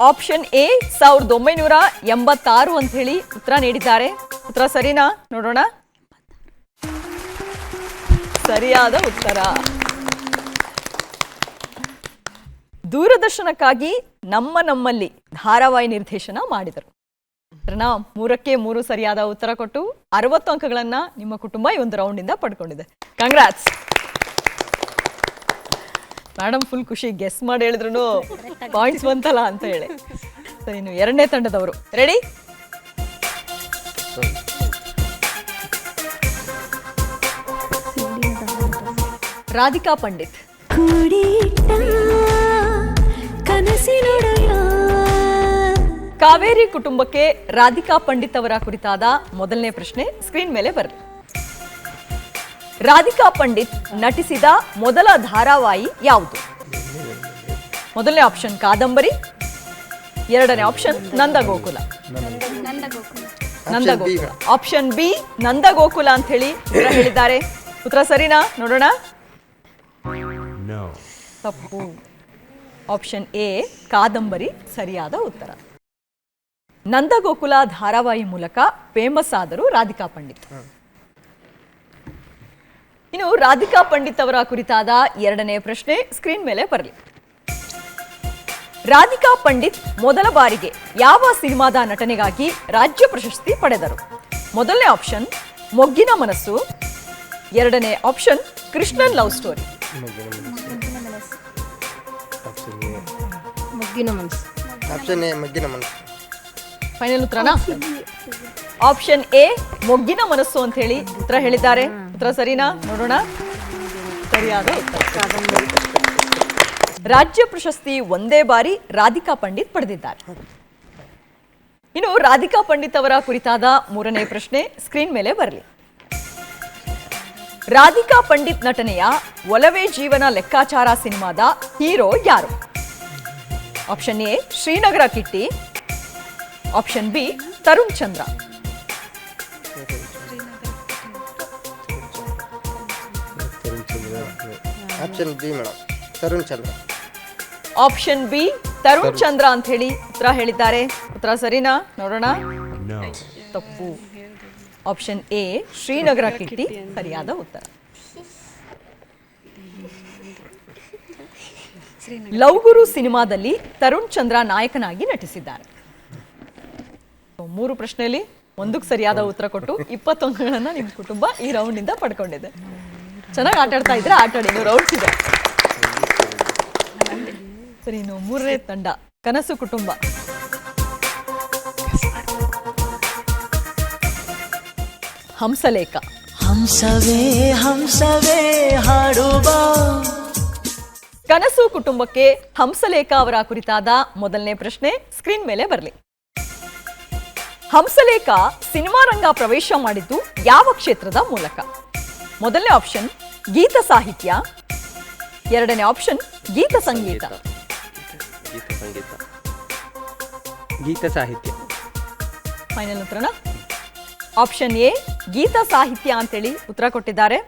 Option A 1986 ಅಂತ ಹೇಳಿ ಉತ್ತರ ನೀಡಿದ್ದಾರೆ. ಉತ್ತರ ಸರಿನಾ? ನೋಡೋಣ. ಸರಿಯಾದ ಉತ್ತರ. ದೂರದರ್ಶನಕ್ಕಾಗಿ ನಮ್ಮಲ್ಲಿ ಧಾರಾವಾಹಿ ನಿರ್ದೇಶನ ಮಾಡಿದರು. ನಾವು 3ಕ್ಕೆ 3 ಸರಿಯಾದ ಉತ್ತರ ಕೊಟ್ಟು 60 ಅಂಕಗಳನ್ನ ನಿಮ್ಮ ಕುಟುಂಬ ಈ ಒಂದು ರೌಂಡ್ ಇಂದ ಪಡ್ಕೊಂಡಿದೆ. Congrats madam. ಫುಲ್ ಖುಷಿ, ಗೆಸ್ ಮಾಡಿ ಹೇಳಿದ್ರು ಪಾಯಿಂಟ್ಸ್ ಬಂತಲ್ಲ ಅಂತ ಹೇಳಿ. ಸರಿ, ಇನ್ನು ಎರಡನೇ ತಂಡದವರು ರೆಡಿ? ರಾಧಿಕಾ ಪಂಡಿತ್. ಕಾವೇರಿ ಕುಟುಂಬಕ್ಕೆ ರಾಧಿಕಾ ಪಂಡಿತ್ ಅವರ ಕುರಿತಾದ ಮೊದಲನೇ ಪ್ರಶ್ನೆ ಸ್ಕ್ರೀನ್ ಮೇಲೆ ಬರಲಿ. ರಾಧಿಕಾ ಪಂಡಿತ್ ನಟಿಸಿದ ಮೊದಲ ಧಾರಾವಾಹಿ ಯಾವುದು? ಮೊದಲನೇ ಆಪ್ಷನ್ ಕಾದಂಬರಿ, ಎರಡನೇ option Nandagokula. Nandagokula. Option B Nandagokula ಅಂತ ಹೇಳಿ ಉತ್ತರ ಹೇಳಿದ್ದಾರೆ. ಉತ್ತರ ಸರಿನಾ? ನೋಡೋಣ. ತಪ್ಪು. ಆಪ್ಷನ್ ಎ ಕಾದಂಬರಿ ಸರಿಯಾದ ಉತ್ತರ. ನಂದಗೋಕುಲ ಧಾರಾವಾಹಿ ಮೂಲಕ ಫೇಮಸ್ ಆದರು ರಾಧಿಕಾ ಪಂಡಿತ್. ಇನ್ನು ರಾಧಿಕಾ ಪಂಡಿತ್ ಅವರ ಕುರಿತಾದ ಎರಡನೇ ಪ್ರಶ್ನೆ ಸ್ಕ್ರೀನ್ ಮೇಲೆ ಬರಲಿ. ರಾಧಿಕಾ ಪಂಡಿತ್ ಮೊದಲ ಬಾರಿಗೆ ಯಾವ ಸಿನಿಮಾದ ನಟನೆಗಾಗಿ ರಾಜ್ಯ ಪ್ರಶಸ್ತಿ ಪಡೆದರು? ಮೊದಲನೇ ಆಪ್ಷನ್ ಮೊಗ್ಗಿನ ಮನಸ್ಸು, ಎರಡನೇ option Krishnan love story. Option A Moggina Manasu. Final ಉತ್ತರನಾ? Option A Moggina ಮನಸ್ಸು ಅಂತ ಹೇಳಿ ಉತ್ತರ ಹೇಳಿದ್ದಾರೆ. ಉತ್ತರ ಸರಿನಾ? ನೋಡೋಣ. ಸರಿಯಾದ ಉತ್ತರ. ರಾಜ್ಯ ಪ್ರಶಸ್ತಿ ಒಂದೇ ಬಾರಿ ರಾಧಿಕಾ ಪಂಡಿತ್ ಪಡೆದಿದ್ದಾರೆ. ಇನ್ನು ರಾಧಿಕಾ ಪಂಡಿತ್ ಅವರ ಕುರಿತಾದ ಮೂರನೇ ಪ್ರಶ್ನೆ ಸ್ಕ್ರೀನ್ ಮೇಲೆ ಬರಲಿ. ರಾಧಿಕಾ ಪಂಡಿತ್ ನಟನೆಯ ಒಲವೇ ಜೀವನ ಲೆಕ್ಕಾಚಾರ ಸಿನಿಮಾದ ಹೀರೋ ಯಾರು? Option A Srinagar Kitty, option B Tarun Chandra. Option B madam, Tarun Chandra. Option B Tarun Chandra ಅಂತ ಹೇಳಿ ಉತ್ತರ ಹೇಳಿದ್ದಾರೆ. ಉತ್ತರ ಸರಿನಾ? ನೋಡೋಣ. ತಪ್ಪು. ಆಪ್ಷನ್ ಎ ಶ್ರೀನಗರ ಕಿಟ್ಟಿ ಸರಿಯಾದ ಉತ್ತರ. ಲವ್ ಗುರು ಸಿನಿಮಾದಲ್ಲಿ ತರುಣ್ ಚಂದ್ರ ನಾಯಕನಾಗಿ ನಟಿಸಿದ್ದಾರೆ. 3 ಪ್ರಶ್ನೆಯಲ್ಲಿ ಒಂದಕ್ಕೆ ಸರಿಯಾದ ಉತ್ತರ ಕೊಟ್ಟು 20 ಅಂಕಗಳನ್ನ ನಿಮ್ಮ ಕುಟುಂಬ ಈ ರೌಂಡ್ ಇಂದ ಪಡ್ಕೊಂಡಿದೆ. ಚೆನ್ನಾಗಿ ಆಟ ಆಡ್ತಾ ಇದ್ರೆ ಆಟ ಆಡಿ, ರೌಂಡ್ಸ್ ಇದೆ. ಸರಿ, ಇನ್ನು ಮೂರನೇ ತಂಡ ಕನಸು ಕುಟುಂಬ. ಹಂಸಲೇಖ. ಹಂಸವೇ ಹಂಸವೇ ಹಾಡುವ. ಕನಸು ಕುಟುಂಬಕ್ಕೆ ಹಂಸಲೇಖ ಅವರ ಕುರಿತಾದ ಮೊದಲನೇ ಪ್ರಶ್ನೆ ಸ್ಕ್ರೀನ್ ಮೇಲೆ ಬರಲಿ. ಹಂಸಲೇಖ ಸಿನಿಮಾ ರಂಗ ಪ್ರವೇಶ ಮಾಡಿದ್ದು ಯಾವ ಕ್ಷೇತ್ರದ ಮೂಲಕ? ಮೊದಲನೇ ಆಪ್ಷನ್ ಗೀತ ಸಾಹಿತ್ಯ, ಎರಡನೇ ಆಪ್ಷನ್ ಗೀತ ಸಂಗೀತ. ಗೀತ ಸಾಹಿತ್ಯ. ಫೈನಲ್ ಉತ್ತರನ? ಆಪ್ಷನ್ ಎ ಗೀತ ಸಾಹಿತ್ಯ ಅಂತೇಳಿ ಉತ್ತರ ಕೊಟ್ಟಿದ್ದಾರೆ.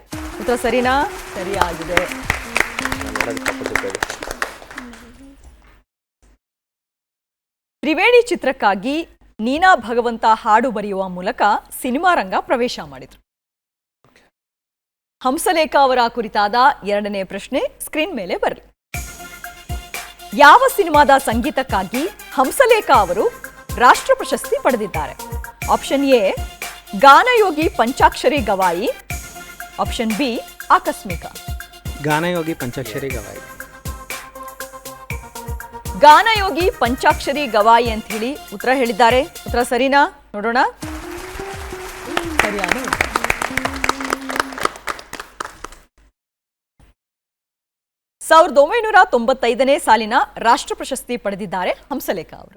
ಉತ್ತರ ಸರಿನಾ? ಸರಿಯಾಗಿದೆ. ತ್ರಿವೇಣಿ ಚಿತ್ರಕ್ಕಾಗಿ ನೀನಾ ಭಗವಂತ ಹಾಡು ಬರೆಯುವ ಮೂಲಕ ಸಿನಿಮಾ ರಂಗ ಪ್ರವೇಶ ಮಾಡಿದ್ರು. ಹಂಸಲೇಖ ಅವರ ಕುರಿತಾದ ಎರಡನೇ ಪ್ರಶ್ನೆ ಸ್ಕ್ರೀನ್ ಮೇಲೆ ಬರಲಿ. ಯಾವ ಸಿನಿಮಾದ ಸಂಗೀತಕ್ಕಾಗಿ ಹಂಸಲೇಖ ಅವರು ರಾಷ್ಟ್ರ ಪ್ರಶಸ್ತಿ ಪಡೆದಿದ್ದಾರೆ? Option A Ganayogi Panchakshari Gavayi, option B Aakasmika. Ganayogi Panchakshari Gavai. ಗಾನಯೋಗಿ Panchakshari Gavai ಅಂತ ಹೇಳಿ ಉತ್ತರ ಹೇಳಿದ್ದಾರೆ. ಉತ್ತರ ಸರಿನಾ? ನೋಡೋಣ. ಸರಿಯಾದ ಉತ್ತರ. 1995ನೇ ಸಾಲಿನ ರಾಷ್ಟ್ರ ಪ್ರಶಸ್ತಿ ಪಡೆದಿದ್ದಾರೆ ಹಂಸಲೇಖ ಅವರು.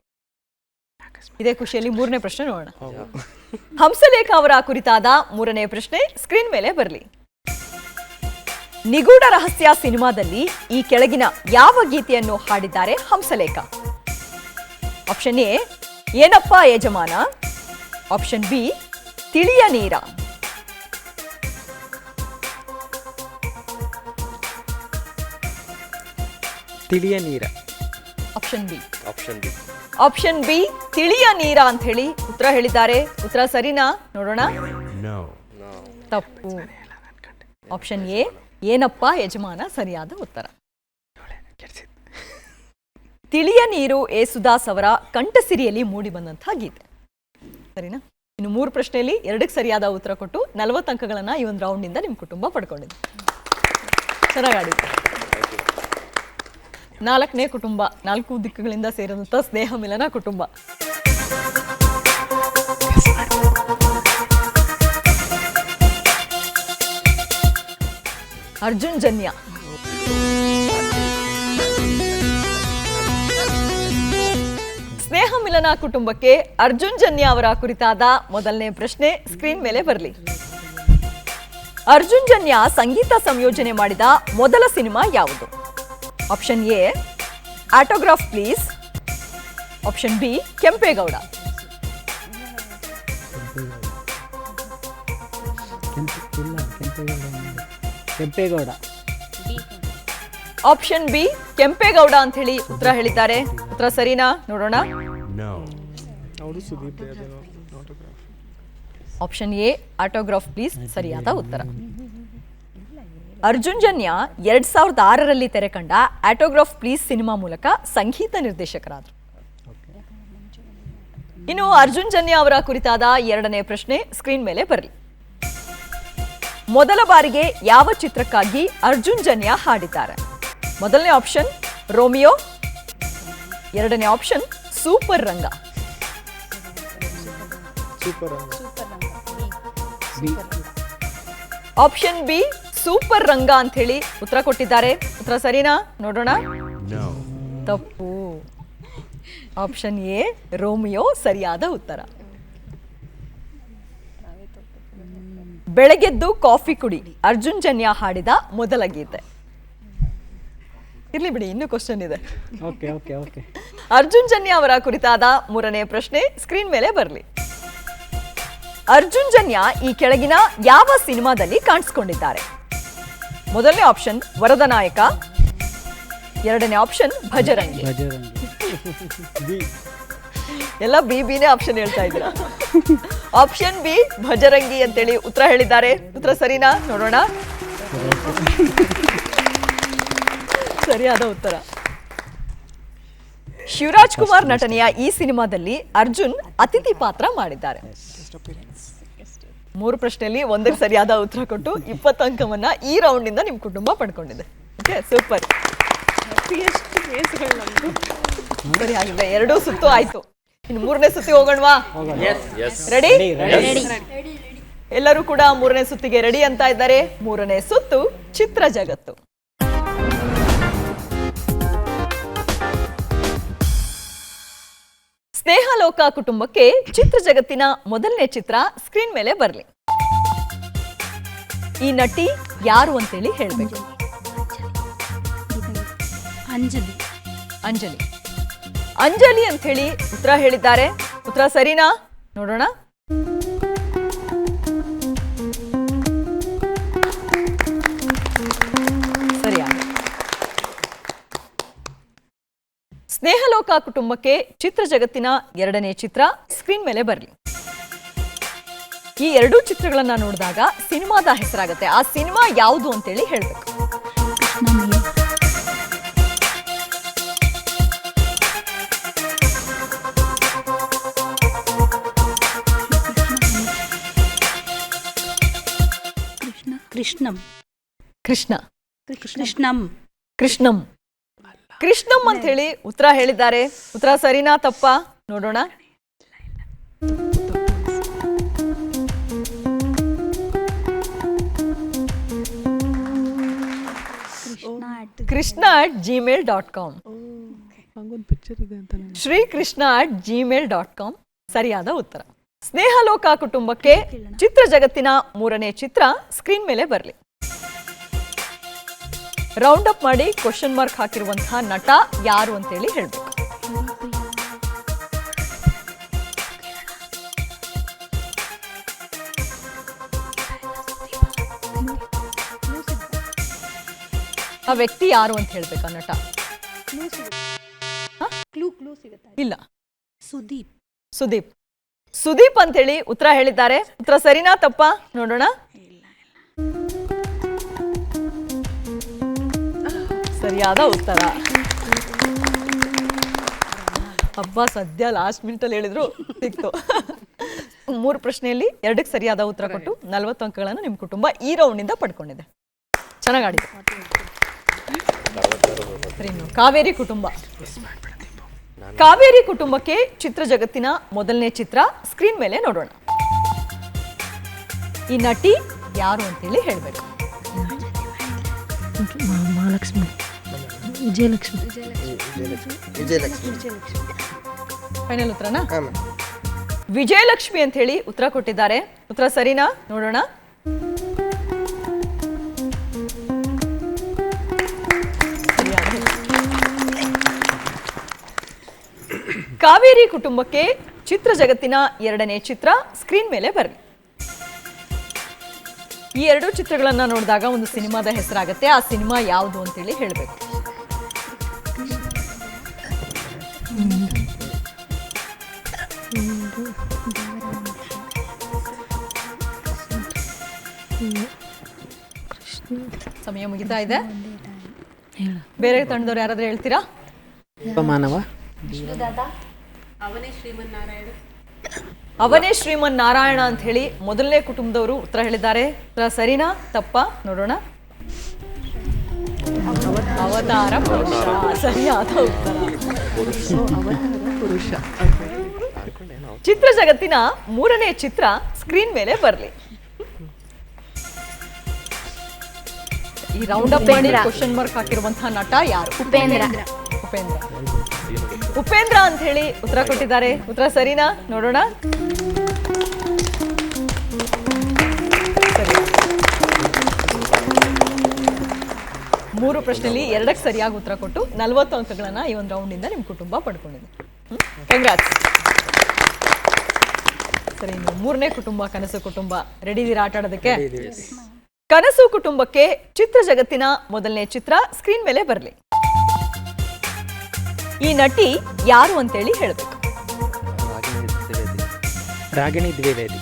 ಇದೇ ಖುಷಿಯಲ್ಲಿ ಮೂರನೇ ಪ್ರಶ್ನೆ ನೋಡೋಣ. ಹಂಸಲೇಖ ಅವರ ಕುರಿತಾದ ಮೂರನೇ ಪ್ರಶ್ನೆ ಸ್ಕ್ರೀನ್ ಮೇಲೆ ಬರಲಿ. ನಿಗೂಢ ರಹಸ್ಯ ಸಿನಿಮಾದಲ್ಲಿ ಈ ಕೆಳಗಿನ ಯಾವ ಗೀತೆಯನ್ನು ಹಾಡಿದ್ದಾರೆ ಹಂಸಲೇಖ? ಆಪ್ಷನ್ ಎ ಏನಪ್ಪ ಯಜಮಾನ, ಆಪ್ಷನ್ ಬಿ ತಿಳಿಯ ನೀರ. ತಿಳಿಯ ನೀರ. Option B. Option B. Option B ತಿಳಿಯ ನೀರ ಅಂತ ಹೇಳಿ ಉತ್ತರ ಹೇಳಿದ್ದಾರೆ. ಉತ್ತರ ಸರಿನಾ? ನೋಡೋಣ. ತಪ್ಪು. ಆಪ್ಷನ್ ಎ ಏನಪ್ಪ ಯಜಮಾನ ಸರಿಯಾದ ಉತ್ತರ. ತಿಳಿಯ ನೀರು ಯೇಸುದಾಸ್ ಅವರ ಕಂಠಸಿರಿಯಲ್ಲಿ ಮೂಡಿ ಬಂದಂತಹ ಗೀತೆ. ಸರಿನಾ? ಇನ್ನು 3 ಪ್ರಶ್ನೆಯಲ್ಲಿ 2ಕ್ಕೆ ಸರಿಯಾದ ಉತ್ತರ ಕೊಟ್ಟು 40 ಅಂಕಗಳನ್ನ ಈ ಒಂದು ರೌಂಡ್ ಇಂದ ನಿಮ್ಮ ಕುಟುಂಬ ಪಡ್ಕೊಂಡಿದೆ. ಚೆನ್ನಾಗಿ 4ನೇ ಕುಟುಂಬ, 4 ದಿಕ್ಕುಗಳಿಂದ ಸೇರಿದಂತ ಸ್ನೇಹ ಮಿಲನ ಕುಟುಂಬ. ಅರ್ಜುನ್ ಜನ್ಯ. ಸ್ನೇಹ ಮಿಲನ ಕುಟುಂಬಕ್ಕೆ ಅರ್ಜುನ್ ಜನ್ಯ ಅವರ ಕುರಿತಾದ ಮೊದಲನೇ ಪ್ರಶ್ನೆ ಸ್ಕ್ರೀನ್ ಮೇಲೆ ಬರಲಿ. ಅರ್ಜುನ್ ಜನ್ಯ ಸಂಗೀತ ಸಂಯೋಜನೆ ಮಾಡಿದ ಮೊದಲ ಸಿನಿಮಾ ಯಾವುದು? Option A autograph please, option B Kempegowda. Kempegowda. Option B Kempegowda ಅಂತ ಹೇಳಿ ಉತ್ತರ ಹೇಳಿದ್ದಾರೆ. ಉತ್ತರ ಸರಿನಾ? ನೋಡೋಣ. ಆಪ್ಷನ್ ಎ ಆಟೋಗ್ರಾಫ್ ಪ್ಲೀಸ್ ಸರಿಯಾದ ಉತ್ತರ. ಅರ್ಜುನ್ ಜನ್ಯ 2006ರಲ್ಲಿ ತೆರೆ ಕಂಡ ಆಟೋಗ್ರಾಫ್ ಪ್ಲೀಸ್ ಸಿನಿಮಾ ಮೂಲಕ ಸಂಗೀತ ನಿರ್ದೇಶಕರಾದರು. ಇನ್ನು ಅರ್ಜುನ್ ಜನ್ಯ ಅವರ ಕುರಿತಾದ ಎರಡನೇ ಪ್ರಶ್ನೆ ಸ್ಕ್ರೀನ್ ಮೇಲೆ ಬರಲಿ. ಮೊದಲ ಬಾರಿಗೆ ಯಾವ ಚಿತ್ರಕ್ಕಾಗಿ ಅರ್ಜುನ್ ಜನ್ಯ ಹಾಡಿದ್ದಾರೆ? ಮೊದಲನೇ ಆಪ್ಷನ್ ರೋಮಿಯೋ, ಎರಡನೇ ಆಪ್ಷನ್ ಸೂಪರ್ ರಂಗ. ಸೂಪರ್ ಆಪ್ಷನ್ ಬಿ ಸೂಪರ್ ರಂಗ ಅಂತ ಹೇಳಿ ಉತ್ತರ ಕೊಟ್ಟಿದ್ದಾರೆ. ಉತ್ತರ ಸರಿನಾ? ನೋಡೋಣ. ತಪ್ಪು. ಆಪ್ಷನ್ ಎ ರೋಮಿಯೋ ಸರಿಯಾದ ಉತ್ತರ. ಬೆಳಗೆದ್ದು ಕಾಫಿ ಕುಡಿ ಅರ್ಜುನ್ ಜನ್ಯ ಹಾಡಿದ ಮೊದಲ ಗೀತೆ. ಇರ್ಲಿ ಬಿಡಿ, ಇನ್ನೂ ಕ್ವಶನ್ ಇದೆ. Okay okay okay. Arjun Janya ಅವರ ಕುರಿತಾದ ಮೂರನೇ ಪ್ರಶ್ನೆ ಸ್ಕ್ರೀನ್ ಮೇಲೆ ಬರಲಿ. ಅರ್ಜುನ್ ಜನ್ಯ ಈ ಕೆಳಗಿನ ಯಾವ ಸಿನಿಮಾದಲ್ಲಿ ಕಾಣಿಸಿಕೊಂಡಿದ್ದಾರೆ? ಮೊದಲನೇ ಆಪ್ಷನ್ ವರದ ನಾಯಕ, ಎರಡನೇ ಆಪ್ಷನ್ ಭಜರಂಗಿ. ಎಲ್ಲ ಬಿನೇ ಆಪ್ಷನ್ ಹೇಳ್ತಾ ಇದ್ದೀರಾ. ಆಪ್ಷನ್ ಬಿ ಭಜರಂಗಿ ಅಂತೇಳಿ ಉತ್ತರ ಹೇಳಿದ್ದಾರೆ. ಉತ್ತರ ಸರಿನಾ? ನೋಡೋಣ. ಸರಿಯಾದ ಉತ್ತರ. ಶಿವರಾಜ್ ಕುಮಾರ್ ನಟನೆಯ ಈ ಸಿನಿಮಾದಲ್ಲಿ ಅರ್ಜುನ್ ಅತಿಥಿ ಪಾತ್ರ ಮಾಡಿದ್ದಾರೆ. 3 ಪ್ರಶ್ನೆಯಲ್ಲಿ ಒಂದಕ್ಕೆ ಸರಿಯಾದ ಉತ್ತರ ಕೊಟ್ಟು 20 ಅಂಕವನ್ನ ಈ ರೌಂಡ್ ನಿಂದ ನಿಮ್ ಕುಟುಂಬ ಪಡ್ಕೊಂಡಿದೆ. Okay, super. ಸರಿ, ಆಗಿದೆ. 2 ಸುತ್ತು ಆಯ್ತು. ಇನ್ನು 3ನೇ ಸುತ್ತಿಗೆ ಹೋಗೋಣವಾ? ರೆಡಿ? ಎಲ್ಲರೂ ಕೂಡ 3ನೇ ಸುತ್ತಿಗೆ ರೆಡಿ ಅಂತ ಇದ್ದಾರೆ. 3ನೇ ಸುತ್ತು ಚಿತ್ರ ಜಗತ್ತು. ಸ್ನೇಹಲೋಕ ಕುಟುಂಬಕ್ಕೆ ಚಿತ್ರ ಜಗತ್ತಿನ ಮೊದಲನೇ ಚಿತ್ರ ಸ್ಕ್ರೀನ್ ಮೇಲೆ ಬರಲಿ. ಈ ನಟಿ ಯಾರು ಅಂತೇಳಿ ಹೇಳ್ಬೇಕು. ಅಂಜಲಿ. ಅಂಜಲಿ. ಅಂಜಲಿ ಅಂತ ಹೇಳಿ ಉತ್ತರ ಹೇಳಿದ್ದಾರೆ. ಉತ್ತರ ಸರಿನಾ? ನೋಡೋಣ. ಸರಿಯಾಗಿ. ಸ್ನೇಹಲೋಕ ಕುಟುಂಬಕ್ಕೆ ಚಿತ್ರ ಜಗತ್ತಿನ 2ನೇ ಚಿತ್ರ ಸ್ಕ್ರೀನ್ ಮೇಲೆ ಬರಲಿ. ಈ 2 ಚಿತ್ರಗಳನ್ನ ನೋಡಿದಾಗ ಸಿನಿಮಾದ ಹೆಸರಾಗುತ್ತೆ. ಆ ಸಿನಿಮಾ ಯಾವುದು ಅಂತೇಳಿ ಹೇಳ್ಬೇಕು. ಕೃಷ್ಣಂ. ಕೃಷ್ಣ. ಕೃಷ್ಣಂ. ಕೃಷ್ಣಂ. ಕೃಷ್ಣಂ ಅಂತ ಹೇಳಿ ಉತ್ತರ ಹೇಳಿದ್ದಾರೆ. ಉತ್ತರ ಸರಿನಾ ತಪ್ಪಾ? ನೋಡೋಣ. krishna@gmail.com. ಶ್ರೀಕೃಷ್ಣ@gmail.com ಸರಿಯಾದ ಉತ್ತರ. ಸ್ನೇಹಲೋಕ ಕುಟುಂಬಕ್ಕೆ ಚಿತ್ರ ಜಗತ್ತಿನ 3ನೇ ಚಿತ್ರ ಸ್ಕ್ರೀನ್ ಮೇಲೆ ಬರಲಿ. ರೌಂಡ್ ಅಪ್ ಮಾಡಿ ಕ್ವಶನ್ ಮಾರ್ಕ್ ಹಾಕಿರುವಂತಹ ನಟ ಯಾರು ಅಂತೇಳಿ ಹೇಳ್ಬೇಕು. ಆ ವ್ಯಕ್ತಿ ಯಾರು ಅಂತ ಹೇಳ್ಬೇಕಾ ನಟ? ಇಲ್ಲ. ಸುದೀಪ್. ಸುದೀಪ್. ಸುದೀಪ್ ಅಂತ ಹೇಳಿ ಉತ್ತರ ಹೇಳಿದ್ದಾರೆ. ಉತ್ತರ ಸರಿನಾ ತಪ್ಪಾ? ನೋಡೋಣ. ಸರಿಯಾದ ಉತ್ತರ. ಹಬ್ಬ, ಸದ್ಯ ಲಾಸ್ಟ್ ಮಿನಿಟ್ ಅಲ್ಲಿ ಹೇಳಿದ್ರು ಸಿಕ್ತು. 3 ಪ್ರಶ್ನೆಯಲ್ಲಿ 2ಕ್ಕೆ ಸರಿಯಾದ ಉತ್ತರ ಕೊಟ್ಟು 40 ಅಂಕಗಳನ್ನು ನಿಮ್ಮ ಕುಟುಂಬ ಈ ರೌಂಡ್ ನಿಂದ ಪಡ್ಕೊಂಡಿದೆ. ಚೆನ್ನಾಗಾಡಿದೆ. ಕಾವೇರಿ ಕುಟುಂಬ. ಕಾವೇರಿ ಕುಟುಂಬಕ್ಕೆ ಚಿತ್ರ ಜಗತ್ತಿನ ಮೊದಲನೇ ಚಿತ್ರ ಸ್ಕ್ರೀನ್ ಮೇಲೆ ನೋಡೋಣ. ಈ ನಟಿ ಯಾರು ಅಂತೇಳಿ ಹೇಳ್ಬೇಕು. ಮಹಾಲಕ್ಷ್ಮಿ. ವಿಜಯಲಕ್ಷ್ಮಿ. ಫೈನಲ್ ಉತ್ತರನಾ? ವಿಜಯಲಕ್ಷ್ಮಿ ಅಂತ ಹೇಳಿ ಉತ್ತರ ಕೊಟ್ಟಿದ್ದಾರೆ. ಉತ್ತರ ಸರಿನಾ? ನೋಡೋಣ. ಕಾವೇರಿ ಕುಟುಂಬಕ್ಕೆ ಚಿತ್ರ ಜಗತ್ತಿನ 2ನೇ ಚಿತ್ರ ಸ್ಕ್ರೀನ್ ಮೇಲೆ ಬರಲಿ. ಈ 2 ಚಿತ್ರಗಳನ್ನ ನೋಡಿದಾಗ ಒಂದು ಸಿನಿಮಾದ ಹೆಸರಾಗುತ್ತೆ. ಆ ಸಿನಿಮಾ ಯಾವುದು ಅಂತೇಳಿ ಹೇಳ್ಬೇಕು. ಸಮಯ ಮುಗಿತಾ ಇದೆ. ಬೇರೆ ತಂಡದವ್ರು ಯಾರಾದ್ರೂ ಹೇಳ್ತೀರಾ? ಮಾನವ. ಅವನೇ ಶ್ರೀಮನ್ ನಾರಾಯಣ ಅಂತ ಹೇಳಿ ಮೊದಲನೇ ಕುಟುಂಬದವರು ಉತ್ತರ ಹೇಳಿದ್ದಾರೆ. ಉತ್ತರ ಸರಿನಾ ತಪ್ಪಾ? ನೋಡೋಣ. ಅವತಾರ ಪುರುಷ ಸರಿಯಾದ ಉತ್ತರ. ಚಿತ್ರ ಜಗತ್ತಿನ 3ನೇ ಚಿತ್ರ ಸ್ಕ್ರೀನ್ ಮೇಲೆ ಬರಲಿ. ಈ ರೌಂಡ್ ಅಪ್ ಮಾಡಿ ಕ್ವಶನ್ ಮಾರ್ಕ್ ಹಾಕಿರುವಂತಹ ನಟ ಯಾರು? ಉಪೇಂದ್ರ. ಉಪೇಂದ್ರ. ಉಪೇಂದ್ರ ಅಂತ ಹೇಳಿ ಉತ್ತರ ಕೊಟ್ಟಿದ್ದಾರೆ. ಉತ್ತರ ಸರಿನಾ? ನೋಡೋಣ. ಸರಿ. 3 ಪ್ರಶ್ನೆಯಲ್ಲಿ 2ಕ್ಕೆ ಸರಿಯಾಗಿ ಉತ್ತರ ಕೊಟ್ಟು 40 ಅಂಕಗಳನ್ನ ಈ ಒಂದು ರೌಂಡ್ ಇಂದ ನಿಮ್ ಕುಟುಂಬ ಪಡ್ಕೊಂಡಿದೆ. ಕಂಗ್ರಾಟ್ಸ್. ಸರಿ, ಇನ್ನು 3ನೇ ಕುಟುಂಬ ಕನಸು ಕುಟುಂಬ. ರೆಡಿ ಇದೀರಾ ಆಟ ಆಡೋದಕ್ಕೆ? ಕನಸು ಕುಟುಂಬಕ್ಕೆ ಚಿತ್ರ ಜಗತ್ತಿನ 1ನೇ ಚಿತ್ರ ಸ್ಕ್ರೀನ್ ಮೇಲೆ ಬರಲಿ. ಈ ನಟಿ ಯಾರು ಅಂತೇಳಿ ಹೇಳಬೇಕು. ರಾಗಿಣಿ ದ್ವಿವೇದಿ.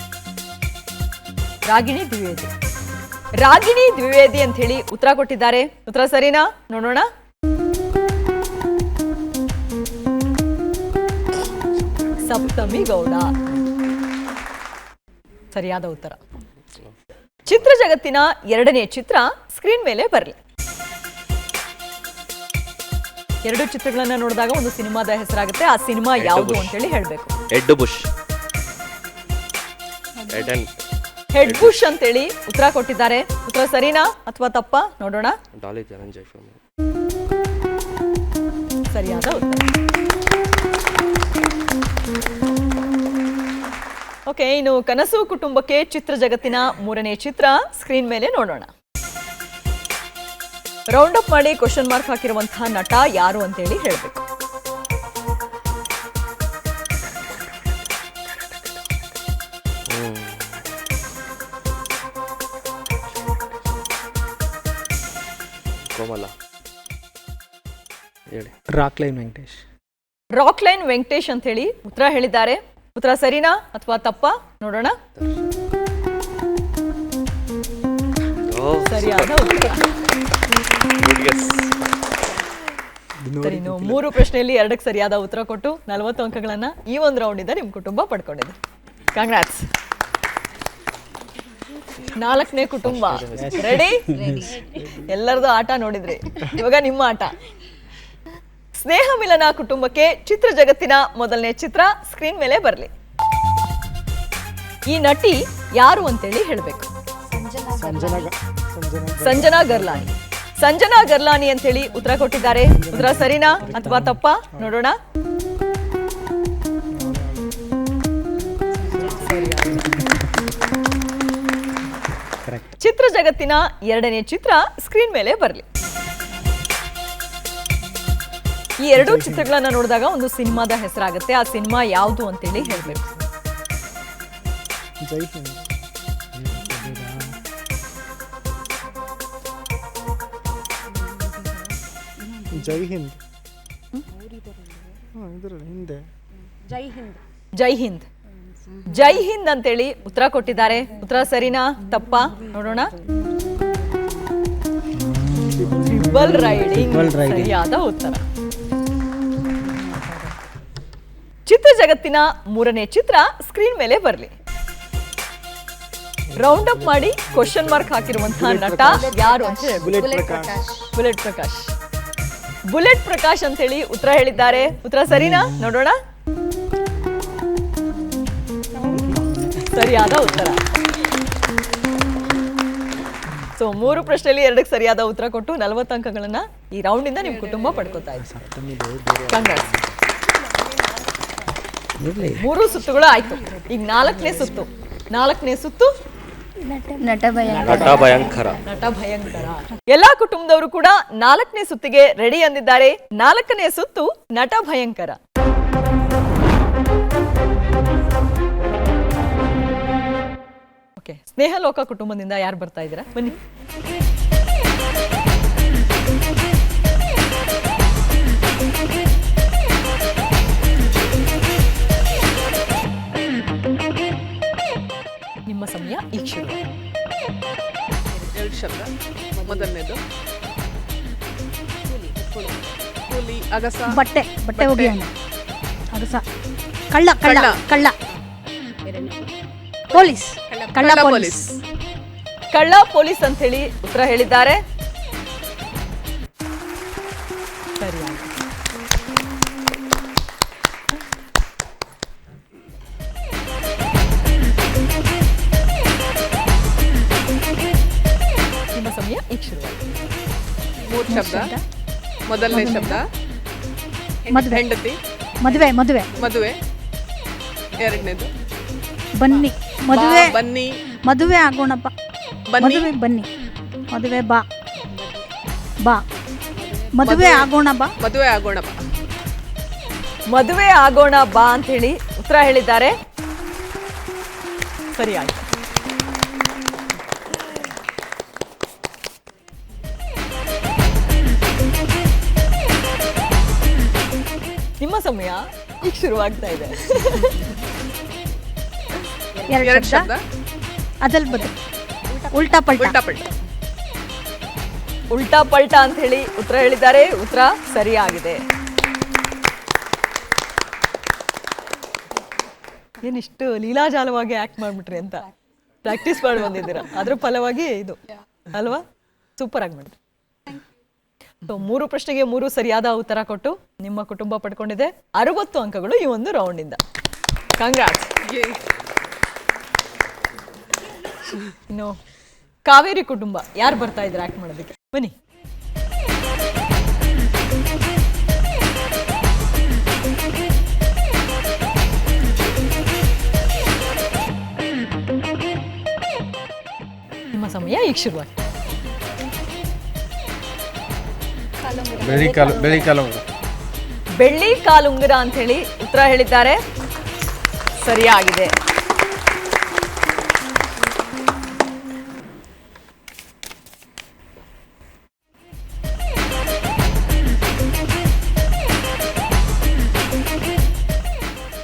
ರಾಗಿಣಿ ದ್ವಿವೇದಿ. ರಾಗಿಣಿ ದ್ವಿವೇದಿ ಅಂತ ಹೇಳಿ ಉತ್ತರ ಕೊಟ್ಟಿದ್ದಾರೆ. ಉತ್ತರ ಸರಿನಾ? ನೋಡೋಣ. ಸಪ್ತಮಿ ಗೌಡ ಸರಿಯಾದ ಉತ್ತರ. ಚಿತ್ರ ಜಗತ್ತಿನ 2ನೇ ಚಿತ್ರ ಸ್ಕ್ರೀನ್ ಮೇಲೆ ಬರಲಿ. 2 ಚಿತ್ರಗಳನ್ನ ನೋಡಿದಾಗ ಒಂದು ಸಿನಿಮಾದ ಹೆಸರಾಗುತ್ತೆ. ಆ ಸಿನಿಮಾ ಯಾವುದು ಅಂತೇಳಿ ಹೇಳ್ಬೇಕು. Head bush. ಹೆಡ್ ಬುಷ್ ಅಂತೇಳಿ ಉತ್ತರ ಕೊಟ್ಟಿದ್ದಾರೆ. ಉತ್ತರ ಸರಿನಾ ಅಥವಾ ತಪ್ಪಾ? ನೋಡೋಣ. ಡಾಲಿ ಧನಂಜಯ್ ಫಿಲ್ಮ್. ಸರಿಯಾದ ಉತ್ತರ. ಓಕೆ, ಇನ್ನು ಕನಸು ಕುಟುಂಬಕ್ಕೆ ಚಿತ್ರ ಜಗತ್ತಿನ 3ನೇ ಚಿತ್ರ ಸ್ಕ್ರೀನ್ ಮೇಲೆ ನೋಡೋಣ. ರೌಂಡ್ ಅಪ್ ಮಾಡಿ ಕ್ವಶನ್ ಮಾರ್ಕ್ ಹಾಕಿರುವಂತಹ ನಟ ಯಾರು ಅಂತೇಳಿ ಹೇಳಬೇಕು. ಕೋಮಲ. ಹೇಳಿ. ರಾಕ್ಲೈನ್ ವೆಂಕಟೇಶ್. ರಾಕ್ಲೈನ್ ವೆಂಕಟೇಶ್ ಅಂತ ಹೇಳಿ ಉತ್ತರ ಹೇಳಿದ್ದಾರೆ. ಉತ್ತರ ಸರಿನಾ ಅಥವಾ ತಪ್ಪಾ? ನೋಡೋಣ. ಸರಿಯಾದ ಉತ್ತರ. ಸರಿ, ಇನ್ನು 3 ಪ್ರಶ್ನೆಯಲ್ಲಿ 2ಕ್ಕೆ ಸರಿಯಾದ ಉತ್ತರ ಕೊಟ್ಟು 40 ಅಂಕಗಳನ್ನ ಈ ಒಂದು ರೌಂಡ್ ಇಂದ ನಿಮ್ ಕುಟುಂಬ ಪಡ್ಕೊಂಡಿದೆ. ಕಾಂಗ್ರಾಟ್ಸ್. 4ನೇ ಕುಟುಂಬ ರೆಡಿ? ಎಲ್ಲರದು ಆಟ ನೋಡಿದ್ರಿ, ಇವಾಗ ನಿಮ್ಮ ಆಟ. ಸ್ನೇಹ ಮಿಲನ ಕುಟುಂಬಕ್ಕೆ ಚಿತ್ರ ಜಗತ್ತಿನ 1ನೇ ಚಿತ್ರ ಸ್ಕ್ರೀನ್ ಮೇಲೆ ಬರಲಿ. ಈ ನಟಿ ಯಾರು ಅಂತೇಳಿ ಹೇಳಬೇಕು. ಸಂಜನಾ ಗರ್ಲಾನಿ. ಸಂಜನಾ ಗರ್ಲಾನಿ ಅಂತ ಹೇಳಿ ಉತ್ತರ ಕೊಟ್ಟಿದ್ದಾರೆ. ಉತ್ತರ ಸರಿನಾ ಅಥವಾ ತಪ್ಪಾ? ನೋಡೋಣ. ಚಿತ್ರ ಜಗತ್ತಿನ 2ನೇ ಚಿತ್ರ ಸ್ಕ್ರೀನ್ ಮೇಲೆ ಬರಲಿ. ಈ 2 ಚಿತ್ರಗಳನ್ನ ನೋಡಿದಾಗ ಒಂದು ಸಿನಿಮಾದ ಹೆಸರಾಗುತ್ತೆ. ಆ ಸಿನಿಮಾ ಯಾವುದು ಅಂತೇಳಿ ಹೇಳ್ಬೇಕು. ಜೈ ಹಿಂದ್. ಜೈ ಹಿಂದ್. ಇದರಲ್ಲಿ ಹಿಂದೆ ಜೈ ಹಿಂದ್. ಜೈ ಹಿಂದ್. ಜೈ ಹಿಂದ್ ಅಂತೇಳಿ ಉತ್ತರ ಕೊಟ್ಟಿದ್ದಾರೆ. ಉತ್ತರ ಸರಿನಾ ತಪ್ಪಾ? ನೋಡೋಣ. ಟ್ರಿಬಲ್ ರೈಡಿಂಗ್ ಸರಿಯಾದ ಉತ್ತರ. ಚಿತ್ರ ಜಗತ್ತಿನ 3ನೇ ಚಿತ್ರ ಸ್ಕ್ರೀನ್ ಮೇಲೆ ಬರಲಿ. ರೌಂಡ್ ಅಪ್ ಮಾಡಿ ಕ್ವಶನ್ ಮಾರ್ಕ್ ಹಾಕಿರುವಂತಹ ನಟ ಯಾರು ಅಂತ ಹೇಳಿ. ಬುಲೆಟ್ ಪ್ರಕಾಶ್. ಬುಲೆಟ್ ಪ್ರಕಾಶ್ ಅಂತ ಹೇಳಿ ಉತ್ತರ ಹೇಳಿದ್ದಾರೆ. ಉತ್ತರ ಸರಿನಾ? ನೋಡೋಣ. ಸರಿಯಾದ ಉತ್ತರ. ಸೊ 3 ಪ್ರಶ್ನೆಯಲ್ಲಿ 2ಕ್ಕೆ ಸರಿಯಾದ ಉತ್ತರ ಕೊಟ್ಟು 40 ಅಂಕಗಳನ್ನ ಈ ರೌಂಡ್ ಇಂದ ನಿಮ್ ಕುಟುಂಬ ಪಡ್ಕೊತಾ ಇದೆ. 3 ಸುತ್ತುಗಳು ಆಯ್ತು. ಈಗ 4ನೇ ಸುತ್ತು. 4ನೇ ಸುತ್ತು ನಟ ಭಯಂಕರ. ನಟ ಭಯಂಕರ. ಎಲ್ಲಾ ಕುಟುಂಬದವರು ಕೂಡ 4ನೇ ಸುತ್ತಿಗೆ ರೆಡಿ ಅಂದಿದ್ದಾರೆ. 4ನೇ ಸುತ್ತು ನಟ ಭಯಂಕರ. ಓಕೆ, ಸ್ನೇಹಲೋಕ ಕುಟುಂಬದಿಂದ ಯಾರು ಬರ್ತಾ ಇದ್ದೀರಾ? ಬನ್ನಿ. ನಿಮ್ಮ ಸಮಯ ಈಗ ಶುರು. 2 ಶಬ್ದ. ಮೊದಲನೇದು ಕೂಲಿ, ಅಗಸ, ಬಟ್ಟೆ ಒಗೆಯೋಣ. ಅಗಸ. ಕಳ್ಳ. ಪೊಲೀಸ್. ಕಳ್ಳ ಪೊಲೀಸ್. ಕಳ್ಳ ಪೊಲೀಸ್ ಅಂತ ಹೇಳಿ ಉತ್ತರ ಹೇಳಿದ್ದಾರೆ. ಸರಿಯಾಗಿ. ಈಗ ಶುರುವಾಯಿತು. 3 ಶಬ್ದ. ಮೊದಲನೇ ಶಬ್ದ ಮದುವೆ. ಹೆಂಡತಿ. ಮದುವೆ ಮದುವೆ ಮದುವೆ. ಎರಡನೇದು ಬನ್ನಿ. ಮದುವೆ ಬನ್ನಿ. ಮದುವೆ ಆಗೋಣ ಬಾ. ಬನ್ನಿ. ಮದುವೆ ಬನ್ನಿ. ಮದುವೆ ಬಾ ಬಾ. ಮದುವೆ ಆಗೋಣ ಬಾ. ಮದುವೆ ಆಗೋಣ ಬಾ. ಮದುವೆ ಆಗೋಣ ಬಾ ಅಂತ ಹೇಳಿ ಉತ್ತರ ಹೇಳಿದ್ದಾರೆ. ಸರಿಯಾಗಿ. ನಿಮ್ಮ ಸಮಯ ಈಗ ಶುರುವಾಗ್ತಾ ಇದೆ. ಎರಡು ಶಬ್ದ. ಅದಲ್ ಬದಲ್. ಉಲ್ಟಾ ಪಲ್ಟಾ. ಉಲ್ಟಾ ಪಲ್ಟಾ. ಉಲ್ಟಾ ಪಲ್ಟಾ ಅಂತ ಹೇಳಿ ಉತ್ತರ ಹೇಳಿದ್ದಾರೆ. ಉತ್ತರ ಸರಿಯಾಗಿದೆ. ಏನಿಷ್ಟು ಲೀಲಾಜಾಲವಾಗಿ ಆಕ್ಟ್ ಮಾಡ್ಬಿಟ್ರಿ ಅಂತ ಪ್ರಾಕ್ಟೀಸ್ ಮಾಡಿ ಬಂದಿದ್ದೀರಾ. ಅದ್ರ ಫಲವಾಗಿ ಇದು ಅಲ್ವಾ? ಸೂಪರ್ ಆಗಿ ಮಾಡಿದ್ರಿ. ಸೊ 3 ಪ್ರಶ್ನೆಗೆ 3 ಸರಿಯಾದ ಉತ್ತರ ಕೊಟ್ಟು ನಿಮ್ಮ ಕುಟುಂಬ ಪಡ್ಕೊಂಡಿದೆ 60 ಅಂಕಗಳು ಈ ಒಂದು ರೌಂಡಿಂದ. ಕಂಗ್ರಾಟ್ಸ್. ಇನ್ನು ಕಾವೇರಿ ಕುಟುಂಬ ಯಾರು ಬರ್ತಾ ಇದ್ದಾರೆ ಆಕ್ಟ್ ಮಾಡೋದಕ್ಕೆ? ಬನ್ನಿ. ನಿಮ್ಮ ಸಮಯ ಈಗ ಶುರುವಾಗ್ತದೆ. ಬೆಳ್ಳಿ ಕಾಲುಂಗುರ ಅಂತ ಹೇಳಿ ಉತ್ತರ ಹೇಳಿದ್ದಾರೆ. ಸರಿಯಾಗಿದೆ.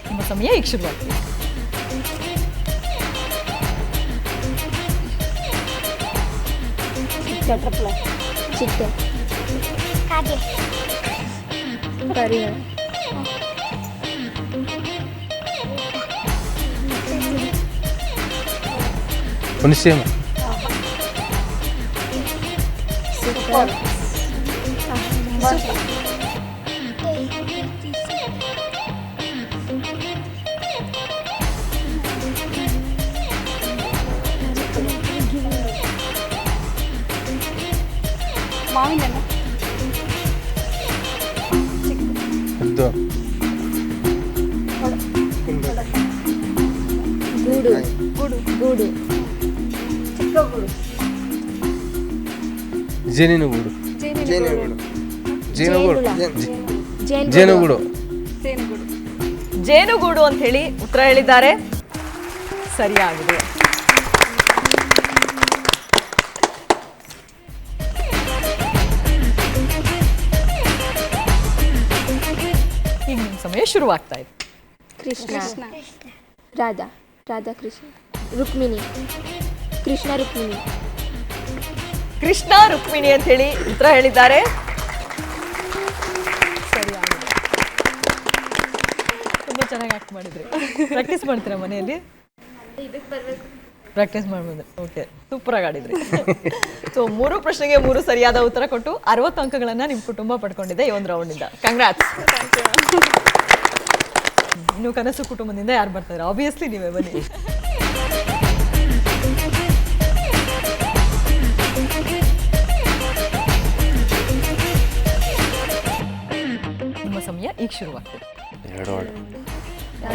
ನಿಮ್ಮ ಸಮಯ ಈಗ ಶುರುವಾಗ್ತದೆ. ಹುಣಸೆ ಜೇನುಗೂಡು. ಜೇನುಗೂಡು ಅಂತ ಹೇಳಿ ಉತ್ತರ ಹೇಳಿದ್ದಾರೆ. ಸರಿಯಾಗಿದೆ. ಈಗ ನಿಮ್ಮ ಸಮಯ ಶುರುವಾಗ್ತಾ ಇದೆ. ಕೃಷ್ಣ. ರಾಧಾ. ರಾಧಾ ಕೃಷ್ಣ. ರುಕ್ಮಿಣಿ. ಕೃಷ್ಣ ರುಕ್ಮಿಣಿ. ಕೃಷ್ಣ ರುಕ್ಮಿಣಿ ಅಂತ ಹೇಳಿ ಉತ್ತರ ಹೇಳಿದ್ದಾರೆ. ಸರಿಯಾಗಿದೆ. ತುಂಬಾ ಚೆನ್ನಾಗಿ ಆಕ್ಟ್ ಮಾಡಿದ್ರಿ. ಪ್ರಾಕ್ಟೀಸ್ ಮಾಡ್ತೀರಾ ಮನೆಯಲ್ಲಿ? ಪ್ರಾಕ್ಟೀಸ್ ಮಾಡ್ಬೋದು. ಓಕೆ, ಸೂಪರ್ ಆಗಿ ಆಡಿದ್ರಿ. ಸೊ 3 ಪ್ರಶ್ನೆಗೆ 3 ಸರಿಯಾದ ಉತ್ತರ ಕೊಟ್ಟು 60 ಅಂಕಗಳನ್ನ ನಿಮ್ಮ ಕುಟುಂಬ ಪಡ್ಕೊಂಡಿದೆ ಈ ಒಂದು ರೌಂಡಿಂದ. ಕಂಗ್ರಾಟ್ಸ್. ಇನ್ನು ಕನಸು ಕುಟುಂಬದಿಂದ ಯಾರು ಬರ್ತಾರೆ? ಆಬ್ವಿಯಸ್ಲಿ ನೀವೇ ಬನ್ನಿ. ನಿಮ್ಮ ಸಮಯ ಈಗ ಶುರುವಾಗ್ತದೆ. 2 ವರ್ಡ್.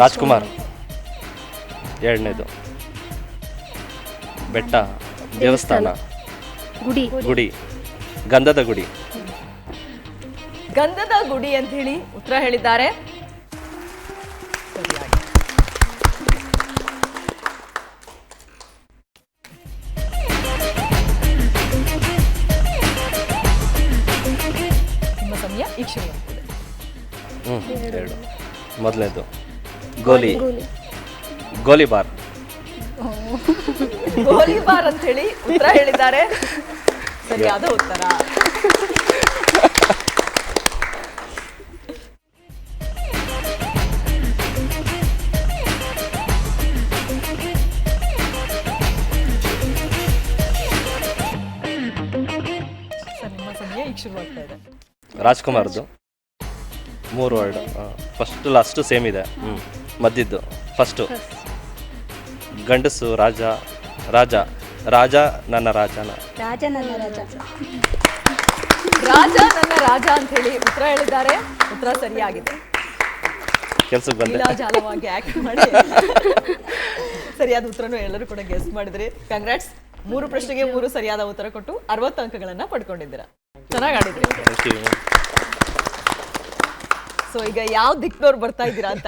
ರಾಜ್ಕುಮಾರ್. ಎರಡನೇದು ಬೆಟ್ಟ, ದೇವಸ್ಥಾನ, ಗುಡಿ. ಗುಡಿ, ಗಂಧದ ಗುಡಿ. ಗಂಧದ ಗುಡಿ ಅಂತ ಹೇಳಿ ಉತ್ತರ ಹೇಳಿದ್ದಾರೆ. ಸರಿಯಾಗಿ. ನಿಮ್ಮ ಸಮಯ ಈಗ ಶುರುವಾಗ್ತದೆ. 2. ಮೊದಲನೇದು ಗೋಲಿ, ಗೋಲಿಬಾರ್. ಗೋಲಿಬಾರ್ ಅಂತ ಹೇಳಿ ಉತ್ತರ ಹೇಳಿದ್ದಾರೆ. ಸರಿಯಾದ ಉತ್ತರ. ನಿಮ್ಮ ಸಮಯ ಈಗ ಶುರುವಾಗ್ತಾ ಇದೆ. ರಾಜ್ಕುಮಾರ್ದು 3 ವರ್ಡ್. ಫಸ್ಟ್ ಲಾಸ್ಟು ಸೇಮ್ ಇದೆ. ಮದ್ದಿದ್ದು ಫಸ್ಟು ಗಂಡಸು, ರಾಜ, ರಾಜ, ರಾಜ ನನ್ನ ರಾಜನ. ರಾಜ ನನ್ನ ರಾಜ ಅಂತ ಹೇಳಿ ಉತ್ತರ ಹೇಳಿದ್ದಾರೆ. ಉತ್ತರ ಸರಿಯಾಗಿದೆ. ಕೆಲ್ಸಕ್ಕೆ ಬಂದೆ. ಲೀಲಾಜಾಲವಾಗಿ ಆಕ್ಟ್ ಮಾಡಿ ಸರಿಯಾದ ಉತ್ತರನು ಎಲ್ಲರೂ ಕೂಡ ಗೆಸ್ ಮಾಡಿದ್ರಿ. ಕಂಗ್ರಾಟ್ಸ್. 3 ಪ್ರಶ್ನೆಗೆ 3 ಸರಿಯಾದ ಉತ್ತರ ಕೊಟ್ಟು 60 ಅಂಕಗಳನ್ನ ಪಡ್ಕೊಂಡಿದ್ದೀರಾ. ಚೆನ್ನಾಗಿ ಆಡಿದ್ರಿ. ಸೊ ಈಗ ಯಾವ ದಿಕ್ಕಿನವ್ರು ಬರ್ತಾ ಇದ್ದೀರಾ ಅಂತ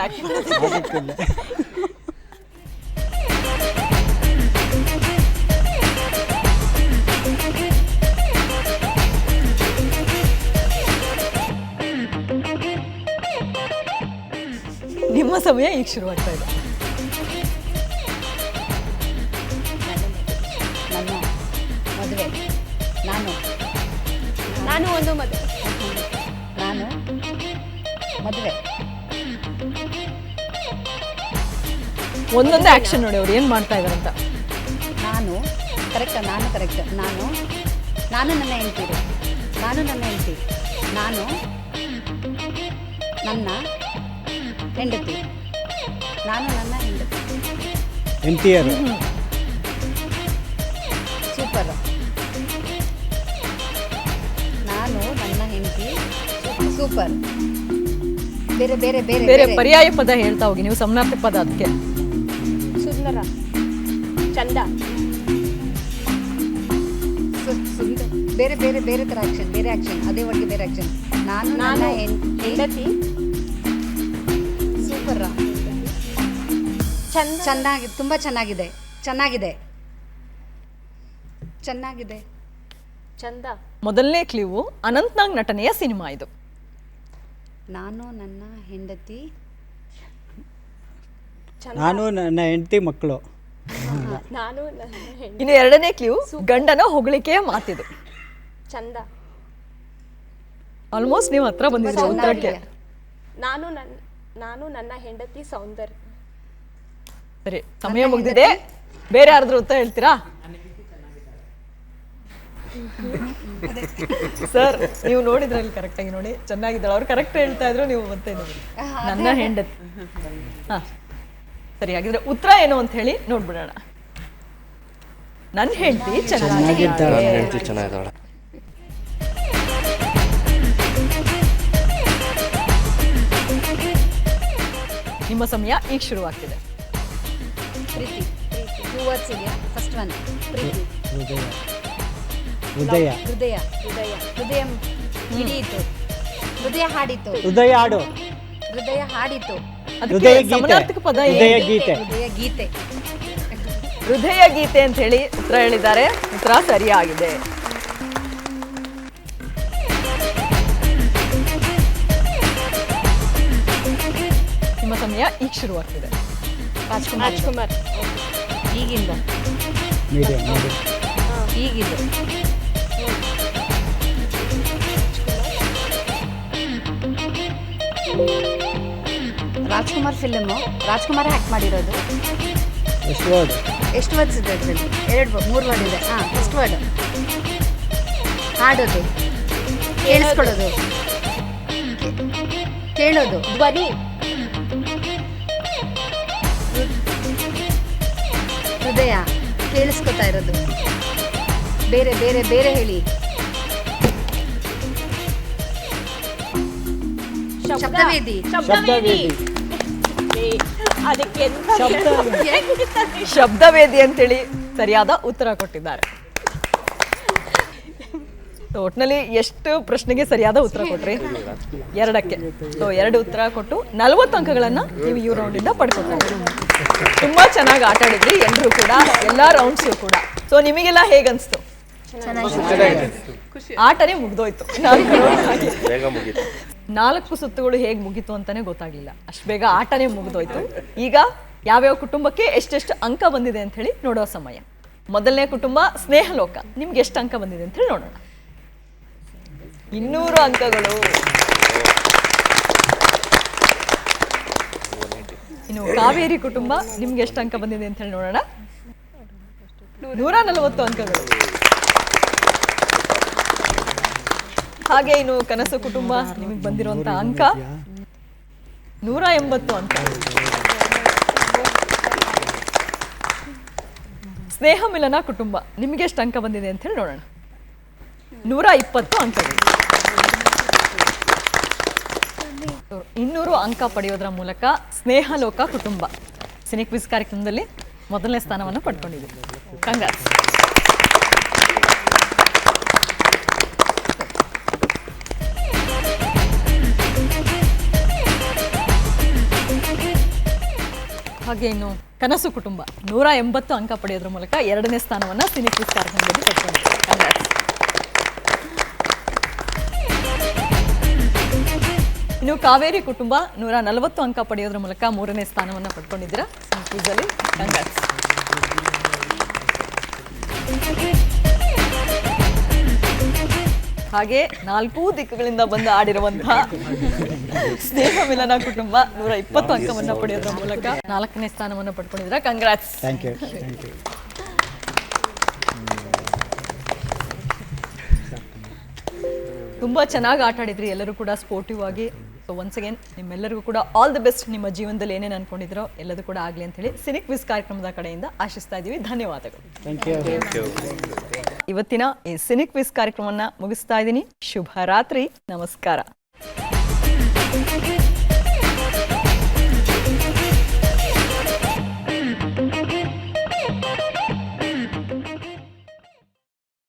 ನಿಮ್ಮ ಸಮಯ ಈಗ ಶುರುವಾಗ್ತಾ ಇದೆ. ಮದುವೆ ನಾನು ಒಂದು ಮದುವೆ. ನಾನು ಮದುವೆ ಒಂದೊಂದೇ ಆಕ್ಷನ್ ನೋಡಿ ಅವ್ರು ಏನ್ ಮಾಡ್ತಾ ಇದಾರೆ ಅಂತ. ನಾನು ಕರೆಕ್ಟ್ ನಾನು ನನ್ನ ಹೆಂಡತಿ ನಾನು ನನ್ನ ಹೆಂಡತಿ ನಾನು ನನ್ನ ಹೆಂಡತಿ ನಾನು ನನ್ನ ಹೆಂಡತಿ ಹೆಂಡತಿಯರು ಸೂಪರ್ ನಾನು ನನ್ನ ಹೆಂಡತಿ ಸೂಪರ್ ಬೇರೆ ಬೇರೆ ಬೇರೆ ಬೇರೆ ಪರ್ಯಾಯ ಪದ ಹೇಳ್ತಾ ಹೋಗಿ ನೀವು. ಸಮಾನಾರ್ಥಕ ಪದ ಅದಕ್ಕೆ. ಸುಂದರ, ಚಂದ, ಬೇರೆ ಬೇರೆ ಬೇರೆ ಥರ ಆಕ್ಷನ್ ಅದೇ ಒಟ್ಟಿಗೆ ಬೇರೆ ಆಕ್ಷನ್. ನಾನು ನನ್ನ ಹೆಂಡತಿ ಸೂಪರ್ ಚೆನ್ನಾಗಿ ತುಂಬ ಚೆನ್ನಾಗಿದೆ ಚಂದ. ಮೊದಲನೇ ಕ್ಲೀವು ಅನಂತ್ನಾಗ್ ನಟನೆಯ ಸಿನಿಮಾ ಇದು. ನಾನು ನನ್ನ ಹೆಂಡತಿ ನಾನು ನನ್ನ ಹೆಂಡತಿ ಮಕ್ಕಳು. ನಾನು ನನ್ನ ಹೆಂಡತಿ ಇನ್ನು ಎರಡನೇ ಕ್ಲೀವ್ ಗಂಡನ ಹೊಗಳಿಕೆಯ ಮಾತಿದು. ಚಂದ. ಆಲ್ಮೋಸ್ಟ್ ನೀವು ಹತ್ರ ಬಂದಿದ್ದೀರಿ ಉತ್ತರಕ್ಕೆ. ನಾನು ನನ್ನ ಹೆಂಡತಿ ಸೌಂದರ್ಯ. ಸರಿ, ಸಮಯ ಮುಗ್ದಿದೆ. ಬೇರೆ ಯಾರಾದ್ರೂ ಉತ್ತರ ಹೇಳ್ತೀರಾ? ಸರ್, ನೀವು ನೋಡಿದ್ರಲ್ಲಿ ಕರೆಕ್ಟ್ ಆಗಿ ನೋಡಿ, ಚೆನ್ನಾಗಿದ್ದಾಳೆ. ಅವ್ರು ಕರೆಕ್ಟ್ ಹೇಳ್ತಾ ಇದ್ರು, ನೀವು ಮತ್ತೆ ನೋಡಿ ನನ್ನ ಹೆಂಡತಿ. ಹಾ ಸರಿ, ಹಾಗಿದ್ರೆ ಉತ್ತರ ಏನು ಅಂತ ಹೇಳಿ ನೋಡ್ಬಿಡೋಣ. ನನ್ನ ಹೆಂಡತಿ ಚೆನ್ನಾಗಿದ್ದಾಳೆ. ನಿಮ್ಮ ಸಮಯ ಈಗ ಶುರುವಾಗ್ತಿದೆ. ಪ್ರೀತಿ 2 words ಇದೆಯಾ? ಫಸ್ಟ್ ಒನ್ ಪ್ರೀತಿ. ಹೃದಯ ಹಿಡಿಯಿತು. ಹೃದಯ ಹಾಡಿತು. ಹೃದಯ ಹಾಡು. ಹೃದಯ ಹಾಡಿತು. ಅದಕ್ಕೆ ಸಮಾನಾರ್ಥಕ ಪದ ಹೃದಯ ಗೀತೆ. ಹೃದಯ ಗೀತೆ. ಹೃದಯ ಗೀತೆ ಅಂತ ಹೇಳಿ ಉತ್ತರ ಹೇಳಿದ್ದಾರೆ. ಉತ್ತರ ಸರಿಯಾಗಿದೆ. ನಿಮ್ಮ ಸಮಯ ಈಗ ಶುರುವಾಗ್ತಿದೆ. ರಾಜ್ಕುಮಾರ್ ಈಗಿಂದ ಮೀಡಿಯಂ ಈಗಿದು ರಾಜ್ಕುಮಾರ್ ಫಿಲ್ಮು. ರಾಜ್ಕುಮಾರ್ ಆ್ಯಕ್ಟ್ ಮಾಡಿರೋದು. ಎಷ್ಟು ವರ್ಡ್ಸ್ ಇದೆ ಅದರಲ್ಲಿ? 3 ವರ್ಡ್ ಇದೆ. ಫಸ್ಟ್ ವರ್ಡ್ ಹಾಡೋದು, ಕೇಳಿಸ್ಕೊಳ್ಳೋದು, ಕೇಳೋದು, ಧ್ವನಿ, ಹೃದಯ ಕೇಳಿಸ್ಕೊತಾ ಇರೋದು. ಬೇರೆ ಬೇರೆ ಬೇರೆ ಹೇಳಿ. ಶಬ್ದವೇದಿ. ಅದಕ್ಕೆ ಶಬ್ದವೇದಿ ಅಂತೇಳಿ ಸರಿಯಾದ ಉತ್ತರ ಕೊಟ್ಟಿದ್ದಾರೆ. ಒಟ್ಟಿನಲ್ಲಿ ಎಷ್ಟು ಪ್ರಶ್ನೆಗೆ ಸರಿಯಾದ ಉತ್ತರ ಕೊಟ್ರಿ? 2ಕ್ಕೆ. ಸೊ 2 ಉತ್ತರ ಕೊಟ್ಟು 40 ಅಂಕಗಳನ್ನ ನೀವು ಈ ರೌಂಡ್ ಇಂದ ಪಡ್ಕೊತಾರೆ. ತುಂಬಾ ಚೆನ್ನಾಗಿ ಆಟ ಆಡಿದ್ರಿ ಎಲ್ಲರೂ ಕೂಡ, ಎಲ್ಲಾ ರೌಂಡ್ಸ್ ಕೂಡ. ಸೊ ನಿಮಗೆಲ್ಲ ಹೇಗನ್ಸ್ತು? ಆಟನೇ ಮುಗ್ದೋಯ್ತು. 4 ಸುತ್ತುಗಳು ಹೇಗೆ ಮುಗೀತು ಅಂತಾನೆ ಗೊತ್ತಾಗ್ಲಿಲ್ಲ. ಅಷ್ಟು ಬೇಗ ಆಟನೇ ಮುಗ್ದೋಯ್ತು. ಈಗ ಯಾವ್ಯಾವ ಕುಟುಂಬಕ್ಕೆ ಎಷ್ಟೆಷ್ಟು ಅಂಕ ಬಂದಿದೆ ಅಂತ ಹೇಳಿ ನೋಡೋ ಸಮಯ. ಮೊದಲನೇ ಕುಟುಂಬ ಸ್ನೇಹಲೋಕ, ನಿಮ್ಗೆ ಎಷ್ಟು ಅಂಕ ಬಂದಿದೆ ಅಂತ ಹೇಳಿ ನೋಡೋಣ. 200 ಅಂಕಗಳು. ಇನ್ನು ಕಾವೇರಿ ಕುಟುಂಬ, ನಿಮ್ಗೆ ಎಷ್ಟು ಅಂಕ ಬಂದಿದೆ ಅಂತ ಹೇಳಿ ನೋಡೋಣ. 140 ಅಂಕಗಳು. ಹಾಗೆ ಇನ್ನು ಕನಸು ಕುಟುಂಬ, ನಿಮಗೆ ಬಂದಿರುವಂತ ಅಂಕ 180 ಅಂಕ. ಸ್ನೇಹ ಮಿಲನ ಕುಟುಂಬ, ನಿಮಗೆ ಎಷ್ಟು ಅಂಕ ಬಂದಿದೆ ಅಂತ ಹೇಳಿ ನೋಡೋಣ. 120 ಅಂಕಗಳು. 200 ಅಂಕ ಪಡೆಯೋದ್ರ ಮೂಲಕ ಸ್ನೇಹಲೋಕ ಕುಟುಂಬ ಸಿನಿ ಕ್ವಿಜ್ ಕಾರ್ಯಕ್ರಮದಲ್ಲಿ ಮೊದಲನೇ ಸ್ಥಾನವನ್ನು ಪಡ್ಕೊಂಡಿದೆ. ಕಂಗ್ರಾಟ್ಸ್. ಹಾಗೆ ಇನ್ನು ಕನಸು ಕುಟುಂಬ 180 ಅಂಕ ಪಡೆಯೋದ್ರ ಮೂಲಕ 2ನೇ ಸ್ಥಾನವನ್ನು ಸಿನಿ ಕ್ವಿಜ್ ಕಾರ್ಯಕ್ರಮದಲ್ಲಿ ಪಡ್ಕೊಂಡಿದೆ. ಕಂಗ್ರಾಟ್ಸ್. ಇನ್ನು ಕಾವೇರಿ ಕುಟುಂಬ 140 ಅಂಕ ಪಡೆಯೋದ್ರ ಮೂಲಕ 3ನೇ ಸ್ಥಾನವನ್ನು ಪಡ್ಕೊಂಡಿದ್ದೀರಾ ಸಿನಿ ಕ್ವಿಜಲ್ಲಿ. ಕಂಗ್ರಾಟ್ಸ್. ಹಾಗೆ 4 ದಿಕ್ಕುಗಳಿಂದ ಬಂದು ಆಡಿರುವಂತಹ ಸ್ನೇಹ ಮಿಲನ ಕುಟುಂಬ 120 ಅಂಕವನ್ನು ಪಡೆಯೋದ್ರ ಮೂಲಕ 4ನೇ ಸ್ಥಾನವನ್ನು ಪಡ್ಕೊಂಡಿದ್ದೀರಾ. ಕಂಗ್ರಾಟ್ಸ್. Thank you. ತುಂಬ ಚೆನ್ನಾಗಿ ಆಟ ಆಡಿದ್ರಿ ಎಲ್ಲರೂ ಕೂಡ ಸ್ಪೋರ್ಟಿವ್ ಆಗಿ. ಸೊ ಒನ್ಸ್ ಅಗೇನ್ ನಿಮ್ಮೆಲ್ಲರಿಗೂ ಕೂಡ ಆಲ್ ದಿ ಬೆಸ್ಟ್. ನಿಮ್ಮ ಜೀವನದಲ್ಲಿ ಏನೇನು ಅನ್ಕೊಂಡಿದ್ರೋ ಎಲ್ಲದೂ ಕೂಡ ಆಗಲಿ ಅಂತ ಹೇಳಿ ಸಿನಿ ಕ್ವಿಜ್ ಕಾರ್ಯಕ್ರಮದ ಕಡೆಯಿಂದ ಆಶಿಸ್ತಾ ಇದ್ದೀವಿ. ಧನ್ಯವಾದಗಳು. Thank you. ಇವತ್ತಿನ ಈ ಸಿನಿ ಕ್ವಿಜ್ ಕಾರ್ಯಕ್ರಮವನ್ನು ಮುಗಿಸ್ತಾ ಇದ್ದೀನಿ. ಶುಭ ರಾತ್ರಿ. ನಮಸ್ಕಾರ.